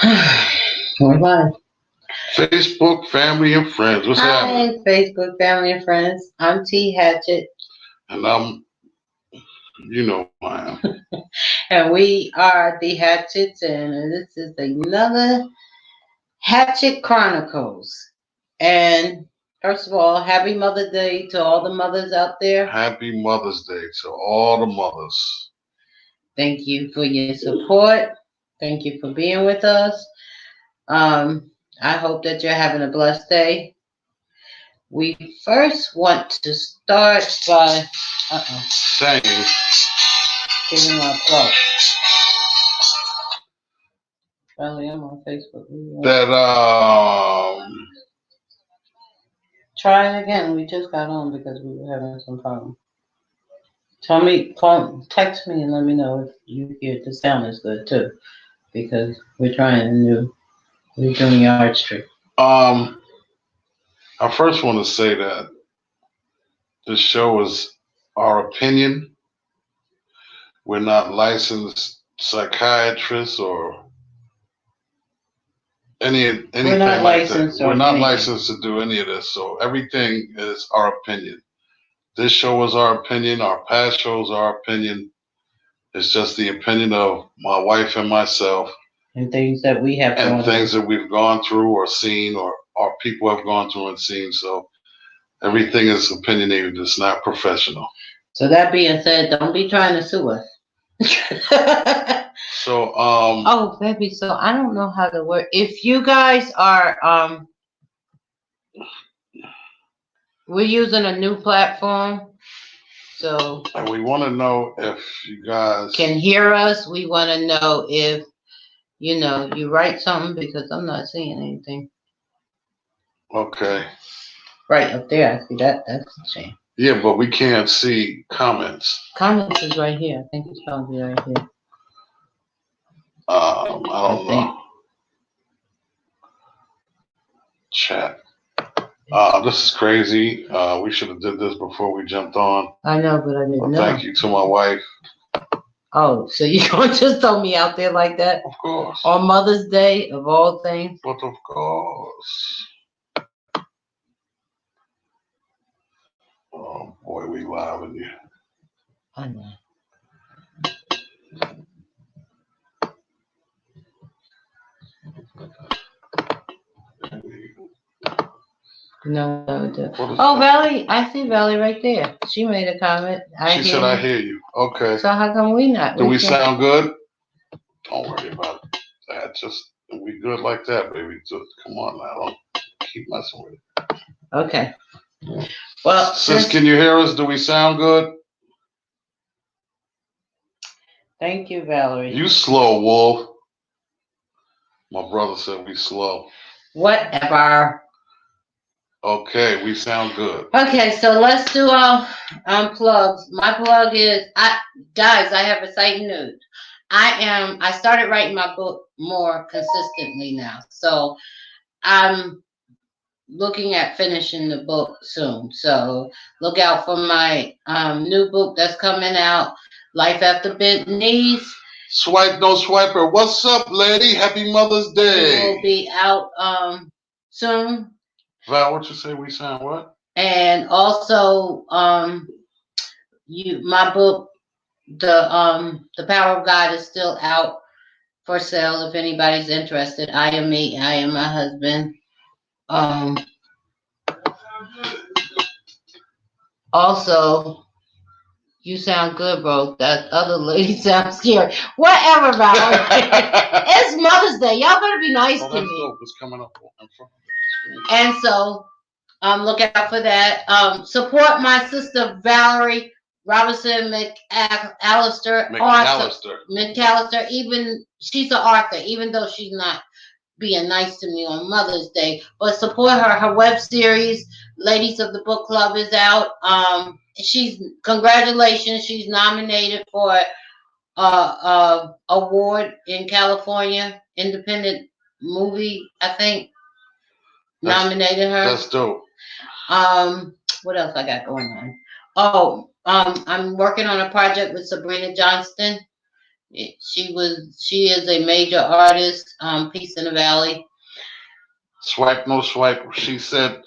We're live. Facebook, family, and friends. What's happening? Hi, Facebook family and friends. I'm T Hatchett, And you know who I am. and we are the Hatchets, and this is another Hatchet Chronicles. And first of all, happy Mother's Day to all the mothers out there. Happy Mother's Day to all the mothers. Thank you for your support. Thank you for being with us. I hope that you're having a blessed day. We first want to start by Saying giving our plug. Charlie, I'm on Facebook. that Try it again. We just got on because we were having some problems. Tell me, call, text me and let me know if you hear the sound is good too, because we're trying a new. We're doing yard street. um I first want to say that this show is our opinion. We're not licensed psychiatrists or We're not anything like that. licensed We're or not anything. licensed to do any of this. So everything is our opinion. This show is our opinion. Our past shows are our opinion. It's just the opinion of my wife and myself, And things that we have and gone things through. that we've gone through or seen, or our people have gone through and seen. So everything is opinionated. It's not professional. So that being said, don't be trying to sue us. So Oh, baby. So I don't know how to work. If you guys are we're using a new platform. So and we want to know if you guys can hear us. We want to know if you write something because I'm not seeing anything. Okay. Right up there, I see that. That's a shame. Yeah, but we can't see comments. Comments is right here. I think it's probably right here. I don't know. Chat. This is crazy. We should have did this before we jumped on. I know, but I didn't know. Thank you to my wife. Oh, so you gonna just throw me out there like that? Of course. On Mother's Day, of all things? But of course. Oh boy, we live in here. I know. No, oh, Valley, I see Valley right there. She made a comment. She said, "I hear you." Okay. So how come we not? Do we sound good? Don't worry about that. Just we good like that, baby. Just come on now. Don't keep messing with it. Okay. Well, sis, can you hear us? Do we sound good? Thank you, Valerie. You slow, Wolf. My brother said we slow. Whatever. Okay, we sound good. Okay, so let's do our plugs. My plug is guys, I have exciting news. I started writing my book more consistently now. So I'm looking at finishing the book soon. So look out for my new book that's coming out, Life After Bent Knees. Swipe no swiper. What's up, lady? Happy Mother's Day. It will be out soon. Val, what you say? We sound what? And also my book, the Power of God, is still out for sale if anybody's interested. I am me, I am my husband. Also, you sound good, bro. That other lady sounds scary. Whatever, Valerie. It's Mother's Day. Y'all better be nice to me. Dope. It's coming up in front of the screen. And so, look out for that. Support my sister Valerie Robinson McAllister. Even she's an author, even though she's not being nice to me on Mother's Day. But support her. Her web series, Ladies of the Book Club, is out. Congratulations. She's nominated for award in California, independent movie, I think. Nominated her. That's dope. What else I got going on? Oh, I'm working on a project with Sabrina Johnston. She is a major artist. Peace in the Valley. Swipe, no swipe. She said,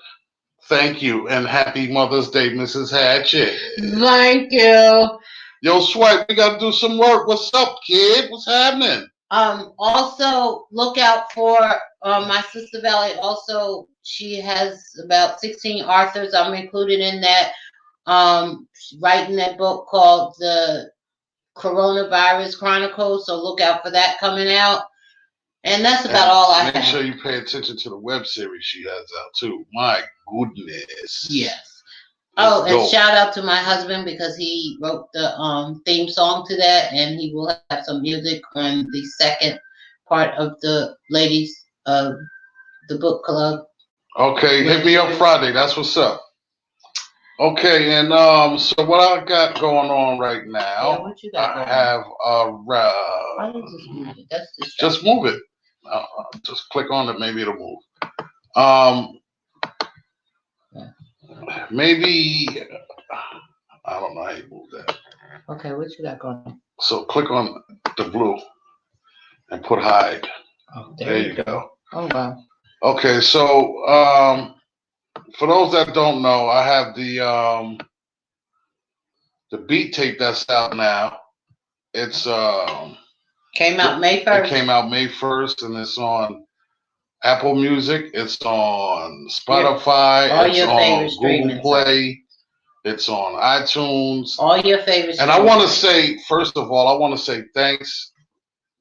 "Thank you and happy Mother's Day, Mrs. Hatchett." Thank you. Yo, Swipe, we gotta do some work. What's up, kid? What's happening? Also look out for my sister Valley. Also, she has about 16 authors. I'm included in that. Writing that book called the Coronavirus Chronicles. So look out for that coming out. And that's about all I have. Make sure you pay attention to the web series she has out too. My goodness. Yes. Oh, and shout out to my husband because he wrote the theme song to that, and he will have some music on the second part of the ladies of the book club. Okay, hit me up Friday. That's what's up. Okay, and so what I got going on right now? Yeah, what you got going I have Why don't you just move it? Just move it. Just click on it. Maybe it'll move. Maybe I don't know how you move that. Okay, what you got going? So click on the blue and put hide. Oh, there you go. Oh wow. Okay, so for those that don't know, I have the beat tape that's out now. It's came out May 1st. It came out May 1st, and it's on Apple Music. It's on Spotify. All it's your on Google Play. It's on iTunes. All your favorites. And I want to say, first of all, I want to say thanks,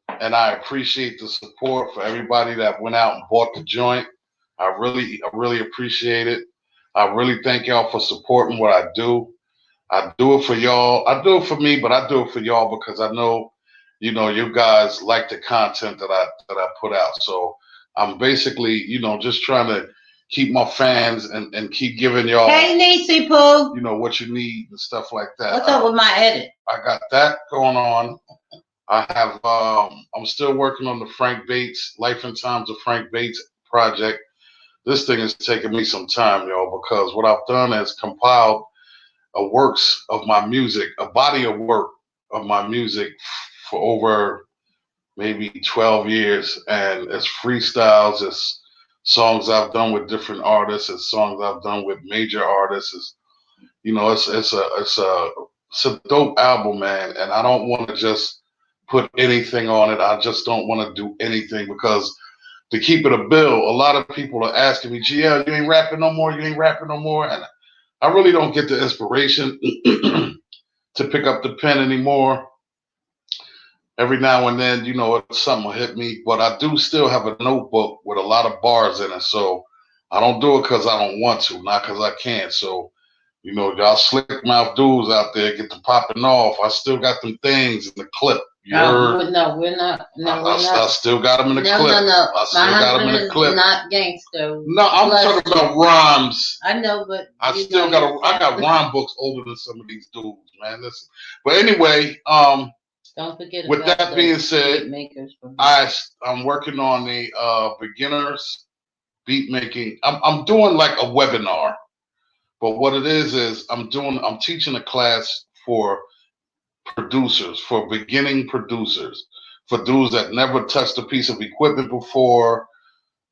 and I appreciate the support for everybody that went out and bought the joint. I really appreciate it. I really thank y'all for supporting what I do. I do it for y'all. I do it for me, but I do it for y'all because I know, you guys like the content that I put out. So I'm basically, just trying to keep my fans and keep giving y'all, hey, Niecy Pooh, what you need and stuff like that. What's up with my edit? I got that going on. I have, I'm still working on the Frank Bates, Life and Times of Frank Bates project. This thing is taking me some time, y'all, because what I've done is compiled a works of my music, a body of work of my music for over maybe 12 years. And it's freestyles, it's songs I've done with different artists, it's songs I've done with major artists. It's a dope album, man. And I don't want to just put anything on it. I just don't want to do anything because to keep it a bill, a lot of people are asking me, GL, you ain't rapping no more, you ain't rapping no more. And I really don't get the inspiration to pick up the pen anymore. Every now and then, something will hit me, but I do still have a notebook with a lot of bars in it. So I don't do it because I don't want to, not because I can't. So, y'all slick mouth dudes out there get to popping off. I still got them things in the clip. No, we're not. I still got them in the clip. No. I still got them in the clip. Not gangster. No, I'm talking about rhymes. I know, but I got rhyme books older than some of these dudes, man. Listen, but anyway, don't forget. With that being said, I'm working on the beginners beat making. I'm doing like a webinar, but what it is I'm teaching a class for producers, for beginning producers, for dudes that never touched a piece of equipment before,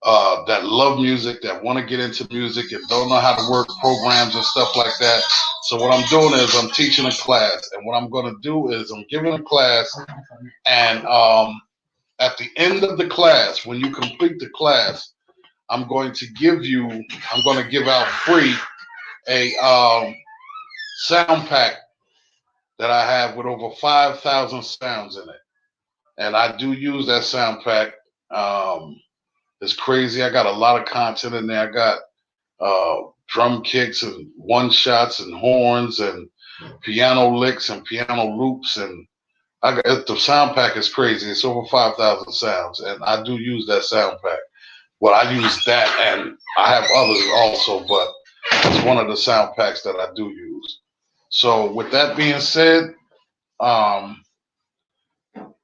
that love music, that want to get into music and don't know how to work programs and stuff like that. So what I'm doing is I'm teaching a class, and what I'm going to do is I'm giving a class, and at the end of the class, when you complete the class, I'm going to give out free a sound pack that I have with over 5,000 sounds in it. And I do use that sound pack. It's crazy. I got a lot of content in there. I got drum kicks and one shots and horns and piano licks and piano loops. And the sound pack is crazy. It's over 5,000 sounds. And I do use that sound pack. Well, I use that, and I have others also, but it's one of the sound packs that I do use. So with that being said,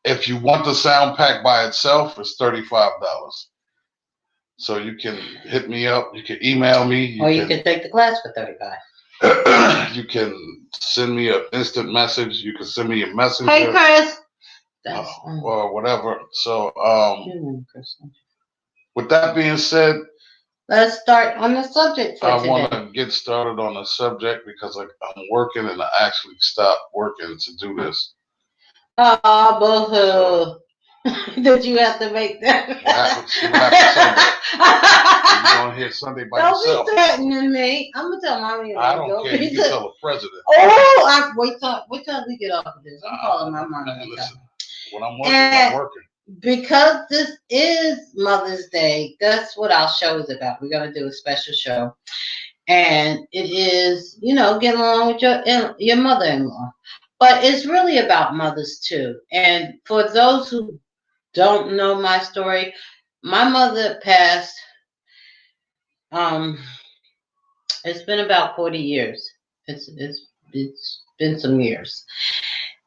if you want the sound pack by itself, it's $35. So you can hit me up, you can email me. You can take the class for $35. You can send me an instant message. You can send me a messenger. Hey, Chris. or whatever. So, with that being said, let's start on the subject for today. I want to get started on the subject because I'm working and I actually stopped working to do this. Oh, boo-hoo. Did you have to make that? What happened Sunday? You're going to hear Sunday by yourself. Don't be threatening me. I'm going to tell mommy. I don't care. You can tell the president. Oh, wait till we get off of this. I'm calling my mom. Listen, when I'm working, I'm working. Because this is Mother's Day, that's what our show is about. We're going to do a special show. And it is, getting along with your mother-in-law. But it's really about mothers too. And for those who don't know my story, my mother passed, it's been about 40 years. It's been some years.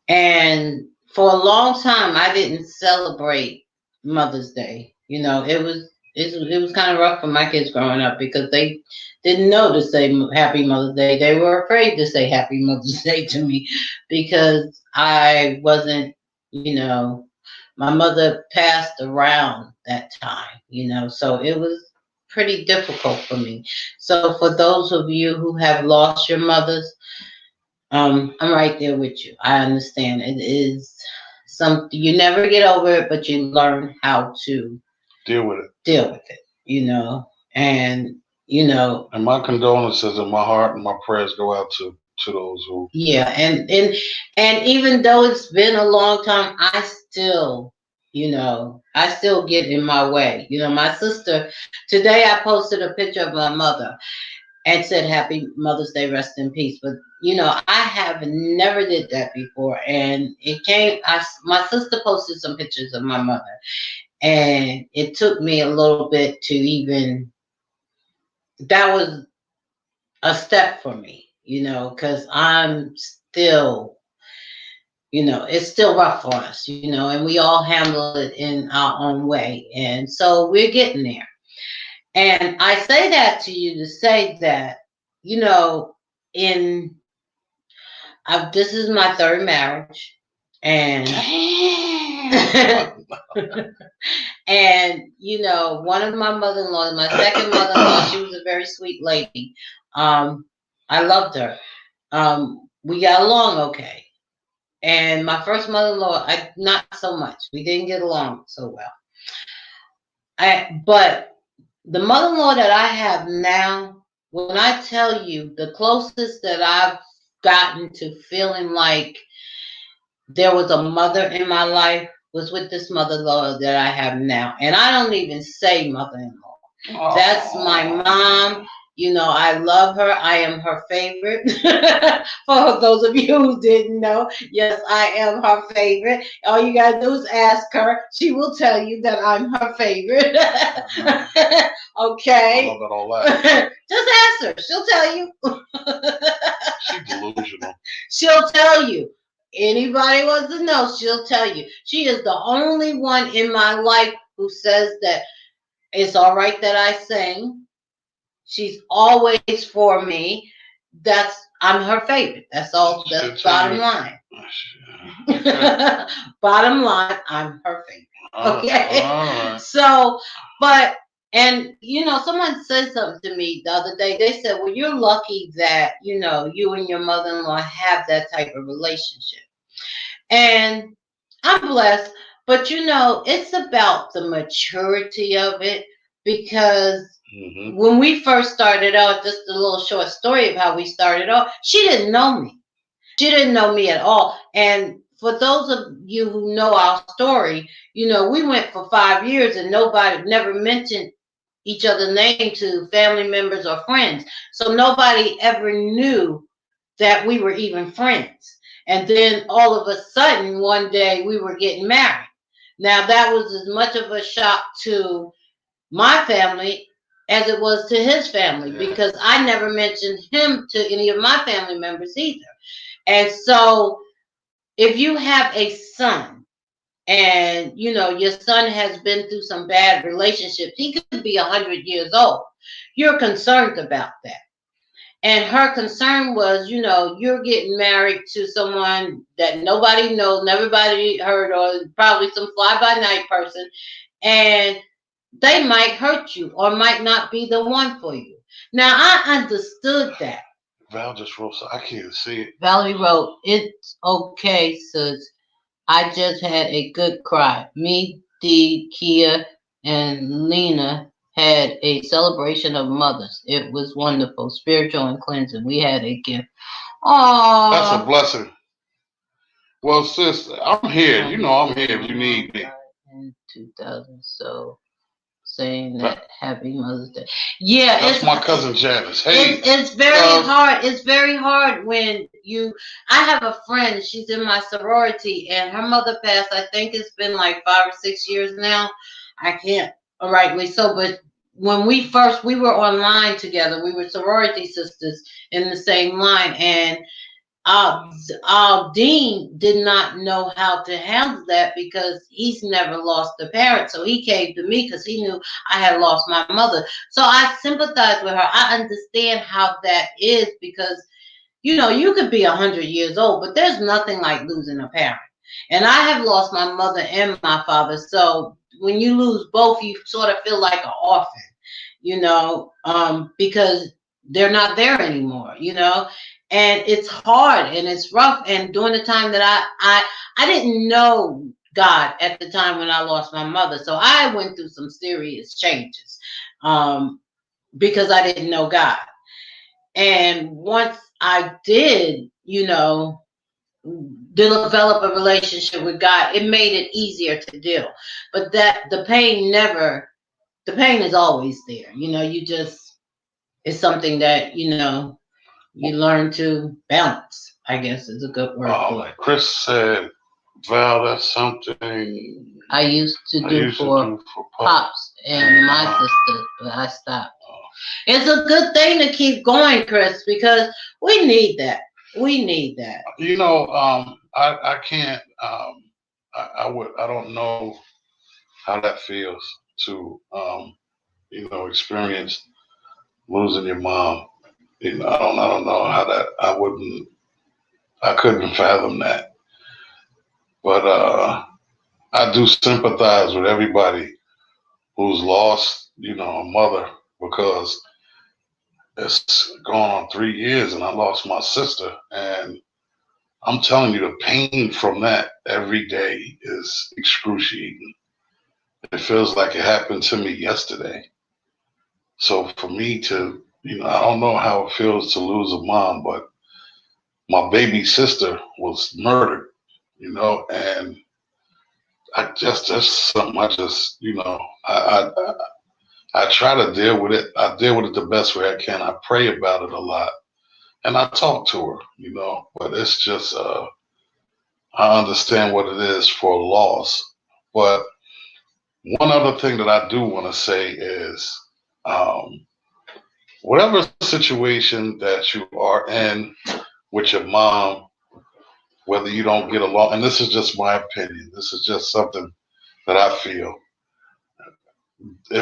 And for a long time I didn't celebrate Mother's Day. It was kind of rough for my kids growing up because they didn't know to say Happy Mother's Day. They were afraid to say Happy Mother's Day to me because I wasn't, my mother passed around that time, so it was pretty difficult for me. So for those of you who have lost your mothers, I'm right there with you. I understand. It is something you never get over it, but you learn how to deal with it. And my condolences and my heart and my prayers go out to those who. Yeah, and even though it's been a long time, I still get in my way. My sister today, I posted a picture of my mother and said Happy Mother's Day, rest in peace. But I have never did that before, and it came. My sister posted some pictures of my mother, and it took me a little bit to even. That was a step for me, because I'm still. It's still rough for us, and we all handle it in our own way, and so we're getting there. And I say that to you to say that, in this is my third marriage, and and one of my mother-in-laws, my second mother-in-law, she was a very sweet lady. I loved her. We got along okay. And my first mother-in-law, not so much. We didn't get along so well. But the mother-in-law that I have now, when I tell you the closest that I've gotten to feeling like there was a mother in my life was with this mother-in-law that I have now. And I don't even say mother-in-law. Aww. That's my mom. I love her. I am her favorite. For those of you who didn't know, yes, I am her favorite. All you gotta do is ask her. She will tell you that I'm her favorite. Okay. I love it, all that. Just ask her. She'll tell you. She's delusional. She'll tell you. Anybody wants to know, she'll tell you. She is the only one in my life who says that it's all right that I sing. She's always for me. I'm her favorite. That's all. That's bottom line. Bottom line, I'm her favorite. Okay. All right. So, and someone said something to me the other day. They said, "Well, you're lucky that you and your mother-in-law have that type of relationship." And I'm blessed, but it's about the maturity of it because. Mm-hmm. When we first started out, just a little short story of how we started off, she didn't know me. She didn't know me at all. And for those of you who know our story, we went for 5 years and nobody never mentioned each other's name to family members or friends. So nobody ever knew that we were even friends. And then all of a sudden, one day we were getting married. Now that was as much of a shock to my family as it was to his family, because I never mentioned him to any of my family members either. And so if you have a son and, your son has been through some bad relationships, he could be 100 years old. You're concerned about that. And her concern was, you're getting married to someone that nobody knows, everybody heard, or probably some fly by night person, and they might hurt you or might not be the one for you. Now, I understood that. Val just wrote, so I can't see it. Valerie wrote, "It's okay, sis. I just had a good cry. Me, Dee, Kia, and Lena had a celebration of mothers. It was wonderful, spiritual and cleansing. We had a gift." That's a Oh, blessing. Well, sis, I'm here. You know I'm here if you need me. in 2000, so saying that happy Mother's Day. Yeah, that's my cousin Janice. Hey, it's very hard. It's very hard when you. I have a friend. She's in my sorority, and her mother passed. I think it's been like 5 or 6 years now. I can't rightly so, but when we were online together. We were sorority sisters in the same line, and Dean did not know how to handle that because he's never lost a parent. So he came to me because he knew I had lost my mother. So I sympathize with her. I understand how that is because, you could be 100 years old, but there's nothing like losing a parent. And I have lost my mother and my father. So when you lose both, you sort of feel like an orphan, because they're not there anymore. And it's hard and it's rough. And during the time that I didn't know God at the time when I lost my mother. So I went through some serious changes because I didn't know God. And once I did, develop a relationship with God, it made it easier to deal. But the pain is always there. It's something that, you learn to balance, I guess is a good word for it. Chris said, Val, that's something I used to do for Pops and my sister, but I stopped. It's a good thing to keep going, Chris, because we need that. We need that. I can't. I don't know how that feels to, experience losing your mom. I don't know how that. I couldn't fathom that. But I do sympathize with everybody who's lost, a mother, because it's gone on 3 years and I lost my sister. And I'm telling you, the pain from that every day is excruciating. It feels like it happened to me yesterday. So for me to, I don't know how it feels to lose a mom, but my baby sister was murdered, and that's something I just, I try to deal with it. I deal with it the best way I can. I pray about it a lot and I talk to her, but it's just, I understand what it is for loss. But one other thing that I do want to say is, whatever situation that you are in with your mom, whether you don't get along, and this is just my opinion, this is just something that I feel.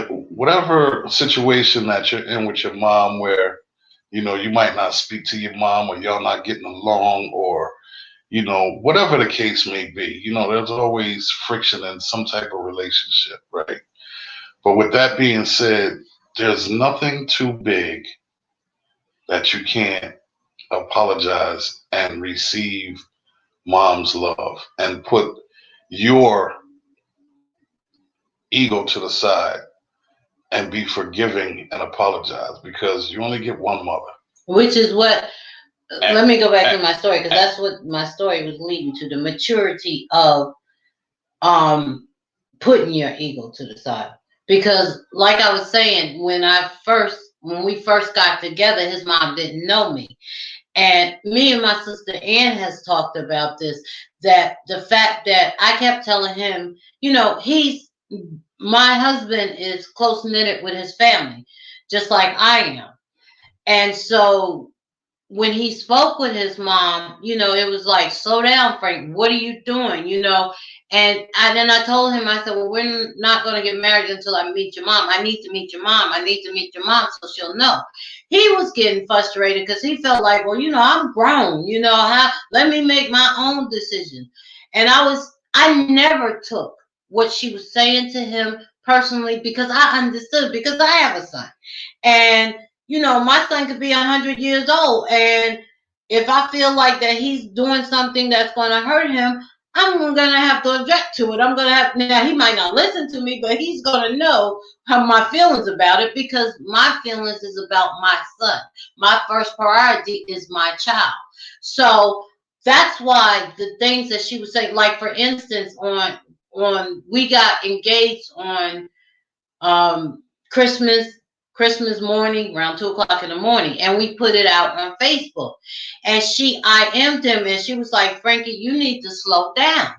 Whatever situation that you're in with your mom where, you might not speak to your mom or y'all not getting along or, whatever the case may be, there's always friction in some type of relationship, right? But with that being said, there's nothing too big that you can't apologize and receive mom's love and put your ego to the side and be forgiving and apologize because you only get one mother. Which is what, let me go back to my story because that's what my story was leading to, the maturity of putting your ego to the side. Because like I was saying, when we first got together, his mom didn't know me. And me and my sister Ann has talked about this, that the fact that I kept telling him, my husband is close knitted with his family, just like I am. And so when he spoke with his mom, it was like, slow down, Frank. What are you doing? And then I told him, I said, well, we're not going to get married until I meet your mom. I need to meet your mom. I need to meet your mom so she'll know. He was getting frustrated because he felt like, well, I'm grown. Let me make my own decision. And I never took what she was saying to him personally because I understood, because I have a son. And, my son could be 100 years old. And if I feel like that he's doing something that's going to hurt him, I'm going to have to object to it. I'm going to have, now he might not listen to me, but he's going to know how my feelings about it, because my feelings is about my son. My first priority is my child. So that's why the things that she was saying, like for instance, we got engaged on Christmas morning around 2 o'clock in the morning, and we put it out on Facebook. And I IM'd him, and she was like, Frankie, you need to slow down.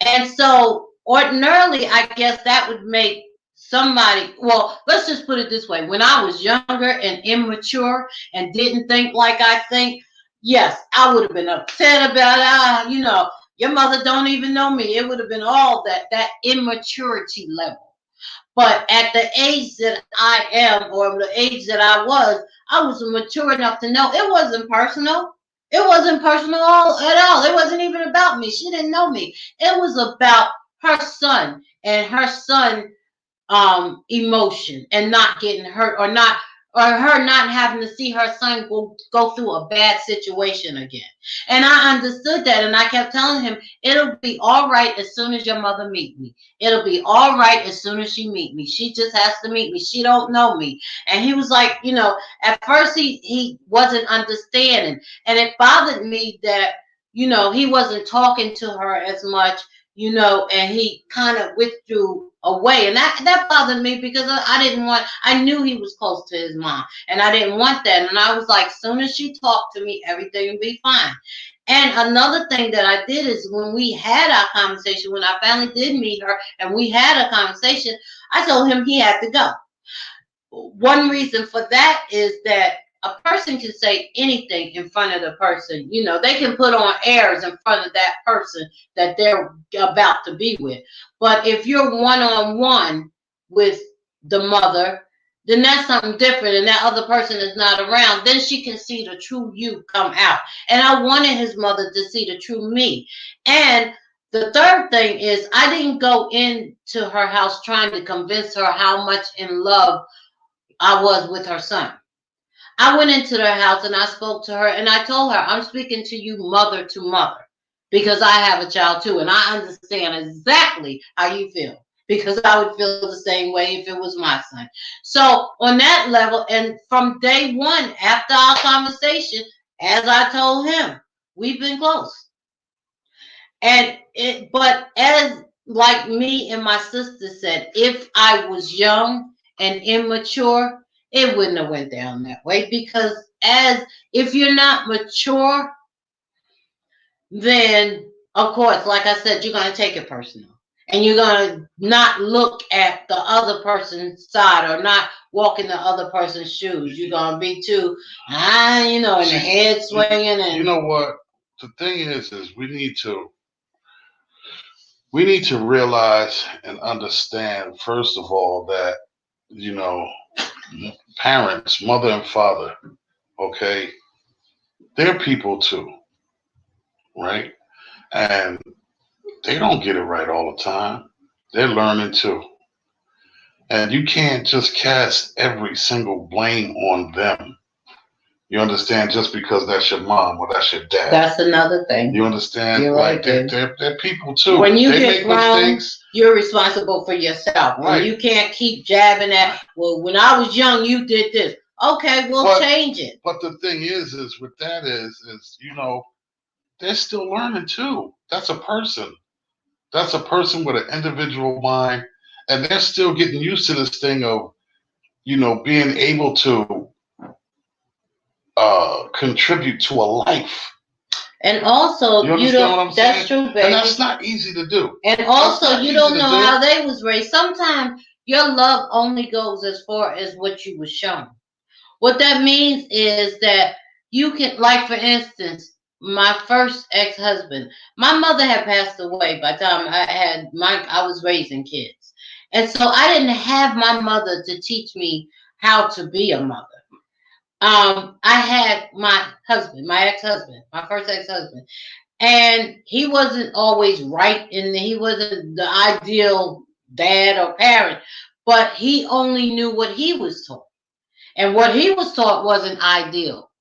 And so ordinarily, I guess that would make somebody, well, let's just put it this way. When I was younger and immature and didn't think like I think, yes, I would have been upset about it. Your mother don't even know me. It would have been all that immaturity level. But at the age that I am, or the age that I was mature enough to know it wasn't personal. It wasn't personal at all. It wasn't even about me. She didn't know me. It was about her son and her son emotion, and not getting hurt, or her not having to see her son go through a bad situation again. And I understood that, and I kept telling him, it'll be all right as soon as your mother meet me. It'll be all right as soon as she meet me. She just has to meet me. She don't know me. And he was like, at first he wasn't understanding, and it bothered me that he wasn't talking to her as much, and he kind of withdrew away. And that bothered me, because I knew he was close to his mom, and I didn't want that. And I was like, as soon as she talked to me, everything will be fine. And another thing that I did is, when we had our conversation, when I finally did meet her and we had a conversation, I told him he had to go. One reason for that is that a person can say anything in front of the person. They can put on airs in front of that person that they're about to be with. But if you're one-on-one with the mother, then that's something different, and that other person is not around. Then she can see the true you come out. And I wanted his mother to see the true me. And the third thing is, I didn't go into her house trying to convince her how much in love I was with her son. I went into their house and I spoke to her, and I told her, I'm speaking to you mother to mother, because I have a child too, and I understand exactly how you feel, because I would feel the same way if it was my son. So on that level, and from day one after our conversation, as I told him, we've been close. But as like me and my sister said, if I was young and immature, it wouldn't have went down that way. Because if you're not mature, then of course, like I said, you're gonna take it personal. And you're gonna not look at the other person's side, or not walk in the other person's shoes. You're gonna be too, in the head swinging. And you know what? The thing is we need to realize and understand, first of all, that, parents, mother and father, okay, they're people too, right? And they don't get it right all the time. They're learning too. And you can't just cast every single blame on them. You understand? Just because that's your mom or that's your dad. That's another thing. You understand? You're like right, they're people too. When you they get grown, you're responsible for yourself. Right. And you can't keep jabbing at, well, when I was young, you did this. Okay, we'll change it. But the thing is with that is they're still learning too. That's a person. That's a person with an individual mind, and they're still getting used to this thing of, being able to contribute to a life. And also, you don't. That's true, baby. And that's not easy to do. And also, you don't know how they was raised. Sometimes your love only goes as far as what you was shown. What that means is that you can, like for instance, my first ex-husband, my mother had passed away by the time I was raising kids. And so I didn't have my mother to teach me how to be a mother. I had my husband, my ex-husband, my first ex-husband, and he wasn't always right, and he wasn't the ideal dad or parent, but he only knew what he was taught, and what he was taught wasn't ideal.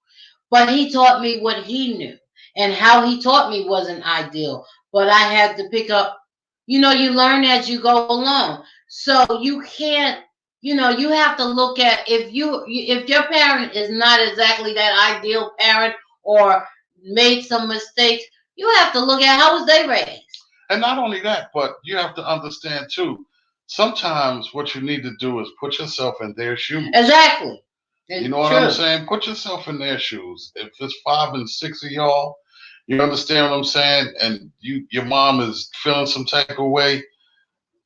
But he taught me what he knew, and how he taught me wasn't ideal. But I had to pick up, you learn as you go along. So you can't, you have to look at if your parent is not exactly that ideal parent or made some mistakes, you have to look at how was they raised. And not only that, but you have to understand too. Sometimes what you need to do is put yourself in their shoes. Exactly. You know what I'm saying? Put yourself in their shoes. If it's 5 and 6 of y'all, you understand what I'm saying? And your mom is feeling some type of way.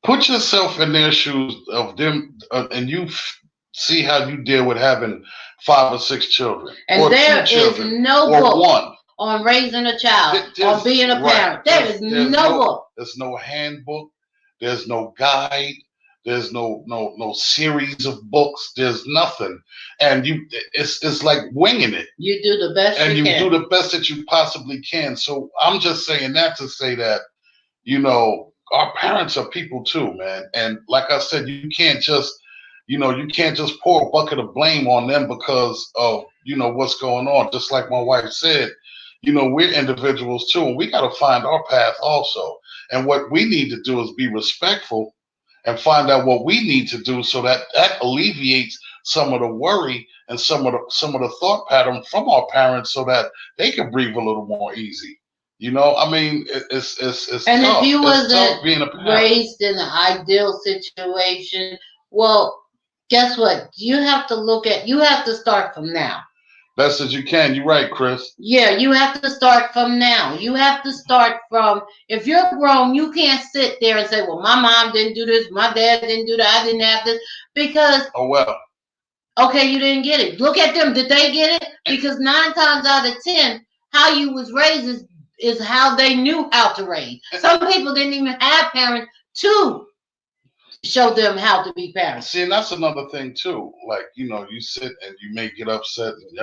Put yourself in their shoes of them, and see how you deal with having 5 or 6 children, and or there 2 children, is no or book one on raising a child, on being a parent. There's no book. There's no handbook. There's no guide. There's no series of books. There's nothing, and it's like winging it. You do the best and you you can. do the best that you possibly can. So I'm just saying that to say that our parents are people too, man. And like I said, you can't just pour a bucket of blame on them because of what's going on. Just like my wife said, we're individuals too, and we got to find our path also. And what we need to do is be respectful and find out what we need to do, so that alleviates some of the worry and some of the thought pattern from our parents, so that they can breathe a little more easy. I mean, it's And tough. if you It's tough wasn't being a parent. raised in an ideal situation, well, guess what? You have to start from now. Best as you can. You're right, Chris. Yeah, you have to start from now. You have to start from, if you're grown, you can't sit there and say, well, my mom didn't do this, my dad didn't do that, I didn't have this, because, oh, well, okay, you didn't get it. Look at them. Did they get it? Because 9 times out of 10, how you was raised is how they knew how to raise. Some people didn't even have parents to show them how to be parents. See, and that's another thing too. Like, you sit and you may get upset and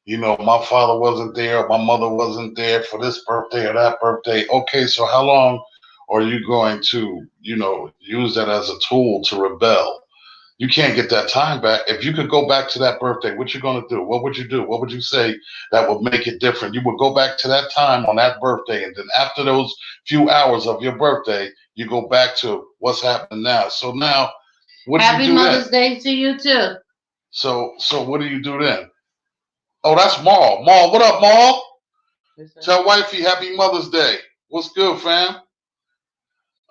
my father wasn't there, my mother wasn't there for this birthday or that birthday. Okay, so how long are you going to, use that as a tool to rebel? You can't get that time back. If you could go back to that birthday, what you gonna do? What would you do? What would you say that would make it different? You would go back to that time on that birthday, and then after those few hours of your birthday, you go back to what's happening now. So now, what do you do Happy Mother's Day to you too. So what do you do then? Oh, that's Maul. Maul, what up, Maul? Tell wifey Happy Mother's Day. What's good, fam?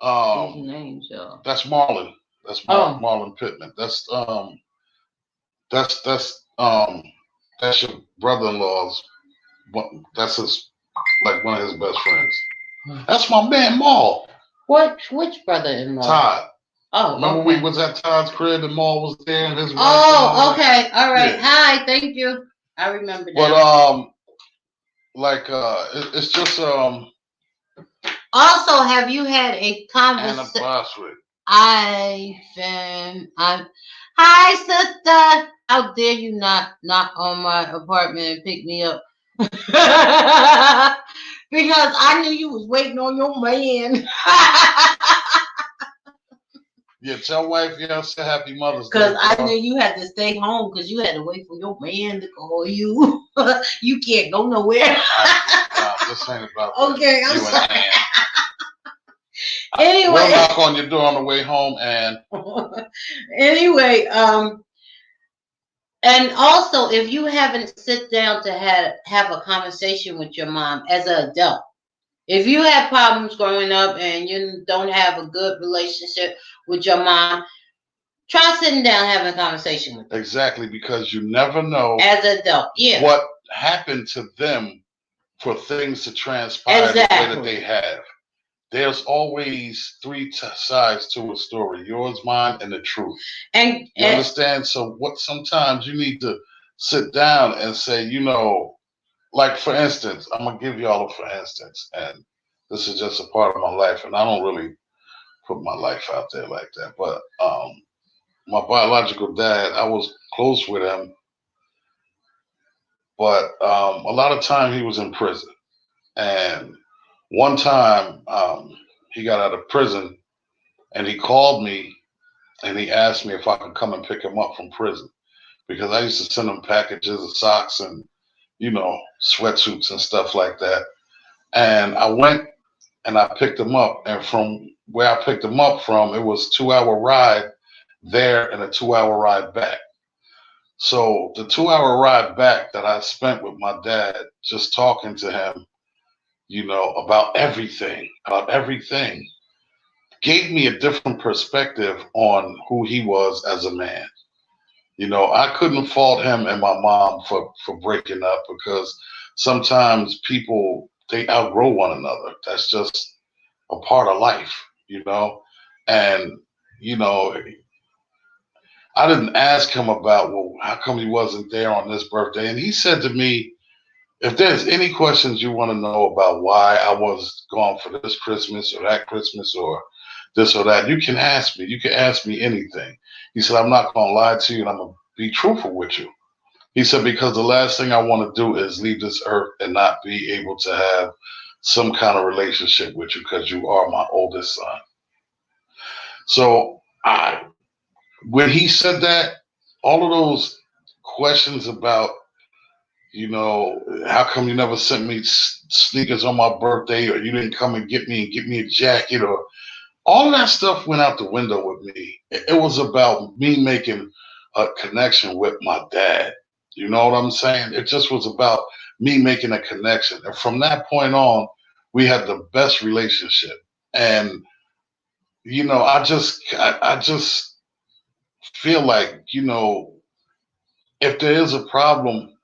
Names, y'all. That's Marlon. That's Marlon Pittman. That's your brother-in-law's. That's like one of his best friends. That's my man Maul. Which brother-in-law? Todd. Oh, remember we was at Todd's crib and Maul was there and his wife. Oh, okay, all right. Yeah. Hi, thank you. I remember that. But it's just Also, have you had a conversation? Hi, sister. How dare you not knock on my apartment and pick me up? Because I knew you was waiting on your man. Yeah, tell wife say Happy Mother's Day. Because I knew you had to stay home because you had to wait for your man to call you. You can't go nowhere. This ain't about okay, I'm sorry. Anyway, we'll knock on your door on the way home, and anyway, and also if you haven't sit down to have a conversation with your mom as an adult, if you had problems growing up and you don't have a good relationship with your mom, try sitting down and having a conversation with them. Exactly, because you never know as an adult, yeah, what happened to them for things to transpire the way that they have. There's always three sides to a story: yours, mine, and the truth. And you understand? So sometimes you need to sit down and say, like for instance, I'm gonna give y'all a for instance, and this is just a part of my life, and I don't really put my life out there like that. But my biological dad, I was close with him, but a lot of time he was in prison. And one time he got out of prison, and he called me and he asked me if I could come and pick him up from prison because I used to send him packages of socks and sweatsuits and stuff like that. And I went and I picked him up, and from where I picked him up from, it was 2 hour ride there and a 2 hour ride back. So the 2 hour ride back that I spent with my dad, just talking to him, about everything, gave me a different perspective on who he was as a man. I couldn't fault him and my mom for breaking up because sometimes people they outgrow one another. That's just a part of life. And you know, I didn't ask him about, well, how come he wasn't there on this birthday, and he said to me, if there's any questions you want to know about why I was gone for this Christmas or that Christmas or this or that, you can ask me. You can ask me anything. He said, I'm not going to lie to you and I'm going to be truthful with you. He said, because the last thing I want to do is leave this earth and not be able to have some kind of relationship with you because you are my oldest son. So when he said that, all of those questions about how come you never sent me sneakers on my birthday, or you didn't come and get me a jacket, or all that stuff went out the window with me. It was about me making a connection with my dad. You know what I'm saying? It just was about me making a connection. And from that point on, we had the best relationship. And, I just feel like, if there is a problem,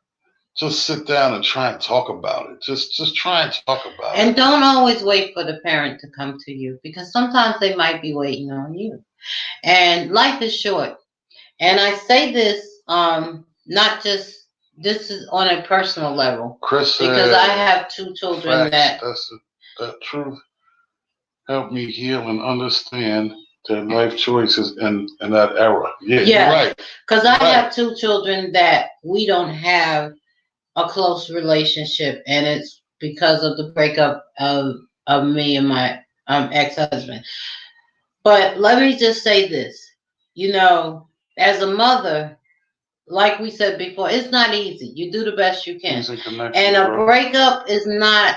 just sit down and try and talk about it. Just try and talk about And it. don't always wait for the parent to come to you because sometimes they might be waiting on you. And life is short. And I say this not just this is on a personal level Chris because I said, have two children facts, that that truth helped me heal and understand their life choices in that era. Yeah, you're yes, right. because You're I right. have two children that we don't have a close relationship, and it's because of the breakup of me and my ex-husband. But let me just say this, as a mother, like we said before, it's not easy. You do the best you can, and a breakup is not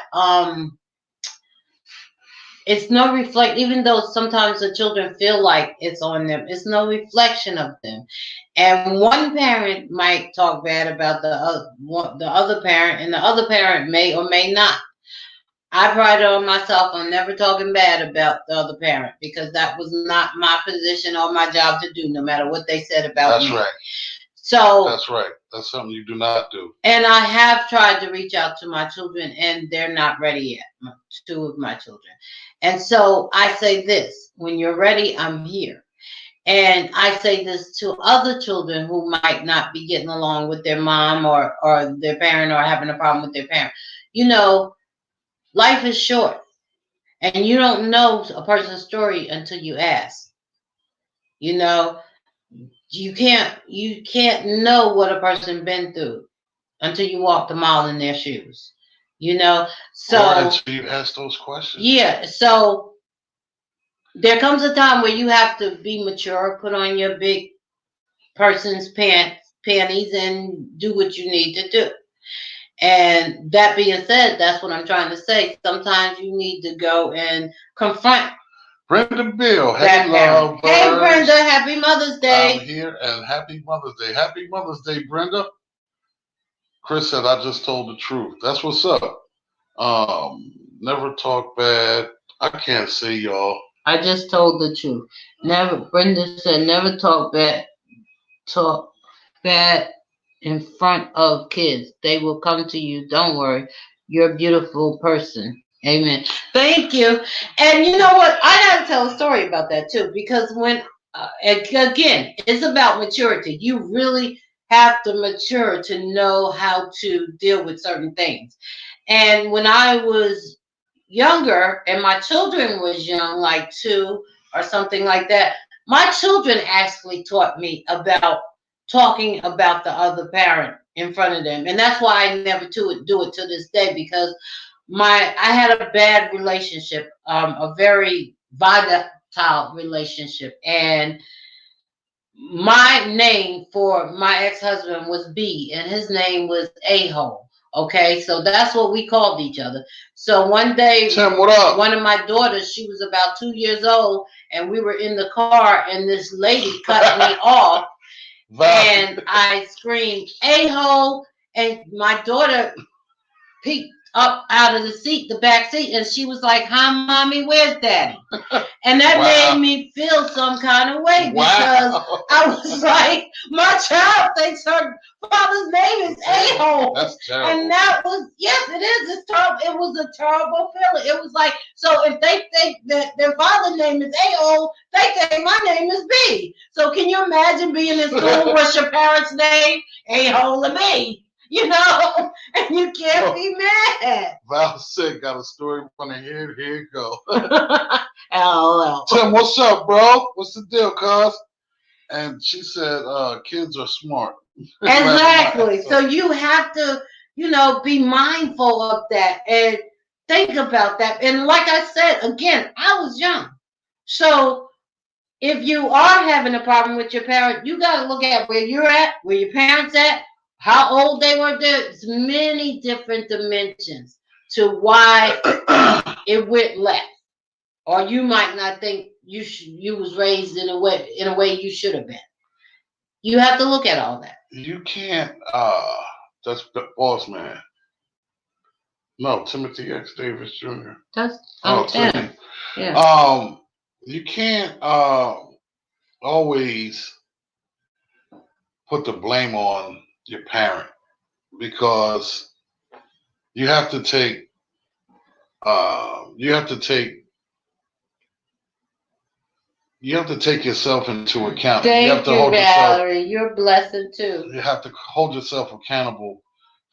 it's no reflect, even though sometimes the children feel like it's on them, it's no reflection of them. And one parent might talk bad about the other parent, and the other parent may or may not. I pride on myself on never talking bad about the other parent because that was not my position or my job to do, no matter what they said about me. That's right. So that's right. That's something you do not do. And I have tried to reach out to my children, and they're not ready yet. Two of my children. And so I say this: when you're ready, I'm here. And I say this to other children who might not be getting along with their mom or their parent or having a problem with their parent. Life is short, and you don't know a person's story until you ask. You know, you can't know what a person been through until you walk the mile in their shoes. So or until you ask those questions. Yeah, so there comes a time where you have to be mature, put on your big person's panties, and do what you need to do. And that being said, that's what I'm trying to say. Sometimes you need to go and confront Brenda Bill, that hey parent. love Hey birds. Brenda, happy Mother's Day. I'm here and happy Mother's Day. Happy Mother's Day, Brenda. Chris said I just told the truth. That's what's up. Never talk bad. I can't say y'all. I just told the truth. Brenda said never talk bad in front of kids. They will come to you. Don't worry. You're a beautiful person. Amen. Thank you. And you know what? I got to tell a story about that too, because again, it's about maturity. You really have to mature to know how to deal with certain things. And when I was younger and my children was young, like 2 or something like that, my children actually taught me about talking about the other parent in front of them. And that's why I never do it to this day, because I had a bad relationship, a very volatile relationship, and my name for my ex-husband was B, and his name was A-hole. Okay, so that's what we called each other. So one day, Tim, what up? one of my daughters, she was about 2 years old, and we were in the car, and this lady cut me off, and I screamed A-hole, and my daughter peeked up out of the seat, the back seat, and she was like, "Hi, mommy, where's daddy?" And that made me feel some kind of way, because I was like, my child thinks her father's name is A-hole. That's terrible. And that was, yes, it is. It's terrible. It was a terrible feeling. It was like, so if they think that their father's name is A-hole, they think my name is B. So can you imagine being in school? What's your parents' name? A-hole and me. You know, and you can't be mad. Val said, got a story want to hear? Here you go. LOL. Tim, what's up, bro? What's the deal, cuz? And she said, kids are smart. Exactly. So you have to, be mindful of that and think about that. And like I said, again, I was young. So if you are having a problem with your parent, you got to look at where you're at, where your parents at, how old they were. There's many different dimensions to why it went left, or you might not think you was raised in a way you should have been. You have to look at all that. You can't. That's the boss man. No, Timothy X. Davis Jr. That's Tim. Yeah. You can't always put the blame on your parent, because you have to take you have to take yourself into account. Thank you have to you, hold Valerie. You're a blessing too. You have to hold yourself accountable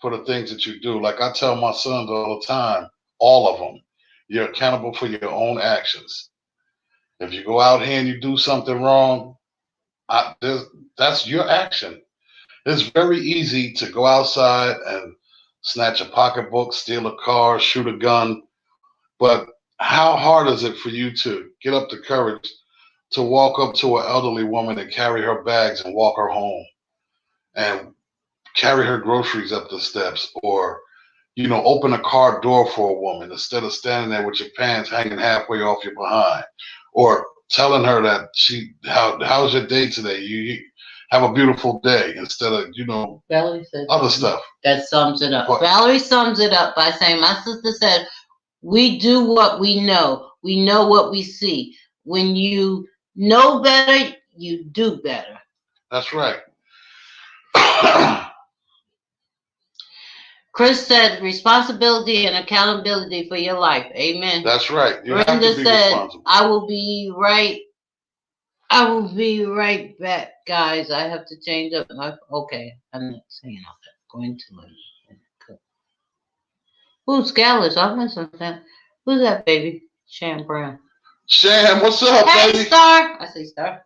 for the things that you do. Like I tell my sons all the time, all of them, you're accountable for your own actions. If you go out here and you do something wrong, that's your action. It's very easy to go outside and snatch a pocketbook, steal a car, shoot a gun. But how hard is it for you to get up the courage to walk up to an elderly woman and carry her bags and walk her home, and carry her groceries up the steps, or open a car door for a woman instead of standing there with your pants hanging halfway off your behind, or telling her that how's your day today? You have a beautiful day, instead of Valerie said other stuff. That sums it up. Valerie sums it up by saying, my sister said, we do what we know. We know what we see. When you know better, you do better. That's right. Chris said, responsibility and accountability for your life. Amen. That's right. You Brenda have to be said, responsible. I will be right back, guys. I have to change up my. Okay, I'm not saying all that. Going to it. Who's Scallis? I missed something. Who's that, baby? Shan Brown. Shan, what's up, hey, baby? Star. I say Star.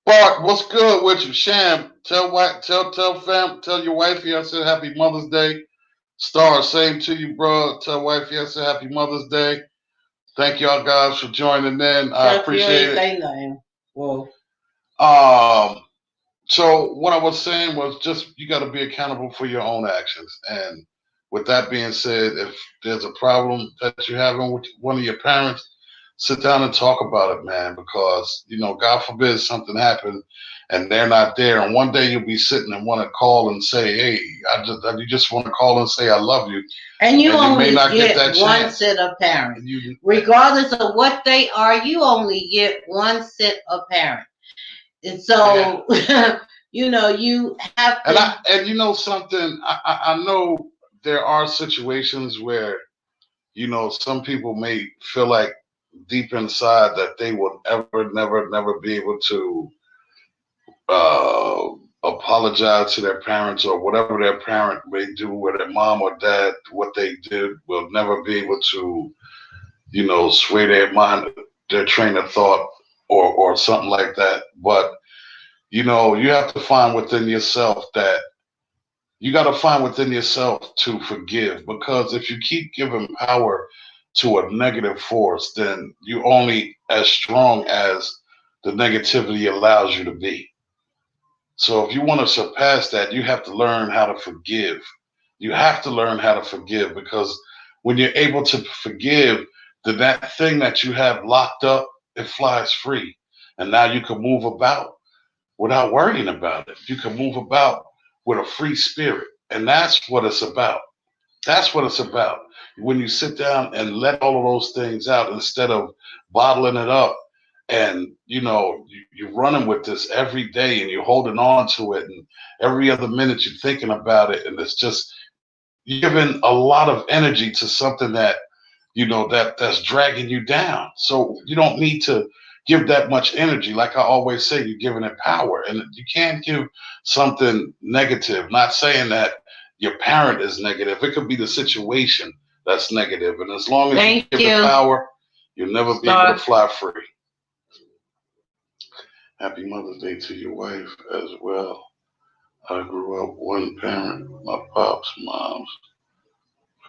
Bart, what's good with you? Shan, tell your wifey I said happy Mother's Day. Star, same to you, bro. Tell wifey I said happy Mother's Day. Thank y'all guys for joining in. I appreciate it. Say nothing. Whoa. So what I was saying was, just you got to be accountable for your own actions. And with that being said, if there's a problem that you're having with one of your parents, sit down and talk about it, man, because, God forbid something happened and they're not there. And one day you'll be sitting and want to call and say, hey, you just want to call and say, I love you. And you only may not get that one chance. set of parents. Regardless of what they are, you only get one set of parents. And so, you have to. And you know something, I know there are situations where, some people may feel like deep inside that they will never be able to apologize to their parents or whatever their parent may do, or their mom or dad, what they did will never be able to, sway their mind, their train of thought, or something like that. But you have to find within yourself that you got to find within yourself to forgive, because if you keep giving power to a negative force, then you're only as strong as the negativity allows you to be. So if you want to surpass that, you have to learn how to forgive. You have to learn how to forgive, because when you're able to forgive, then that thing that you have locked up, it flies free. And now you can move about without worrying about it. You can move about with a free spirit. And that's what it's about. That's what it's about. When you sit down and let all of those things out instead of bottling it up, and you're running with this every day and you're holding on to it, and every other minute you're thinking about it, and it's just you're giving a lot of energy to something that that's dragging you down. So you don't need to give that much energy. Like I always say, you're giving it power, and you can't give something negative. Not saying that your parent is negative. It could be the situation that's negative. And as long as you give it power, you'll never be able to fly free. Happy Mother's Day to your wife as well. I grew up one parent. My pop's mom's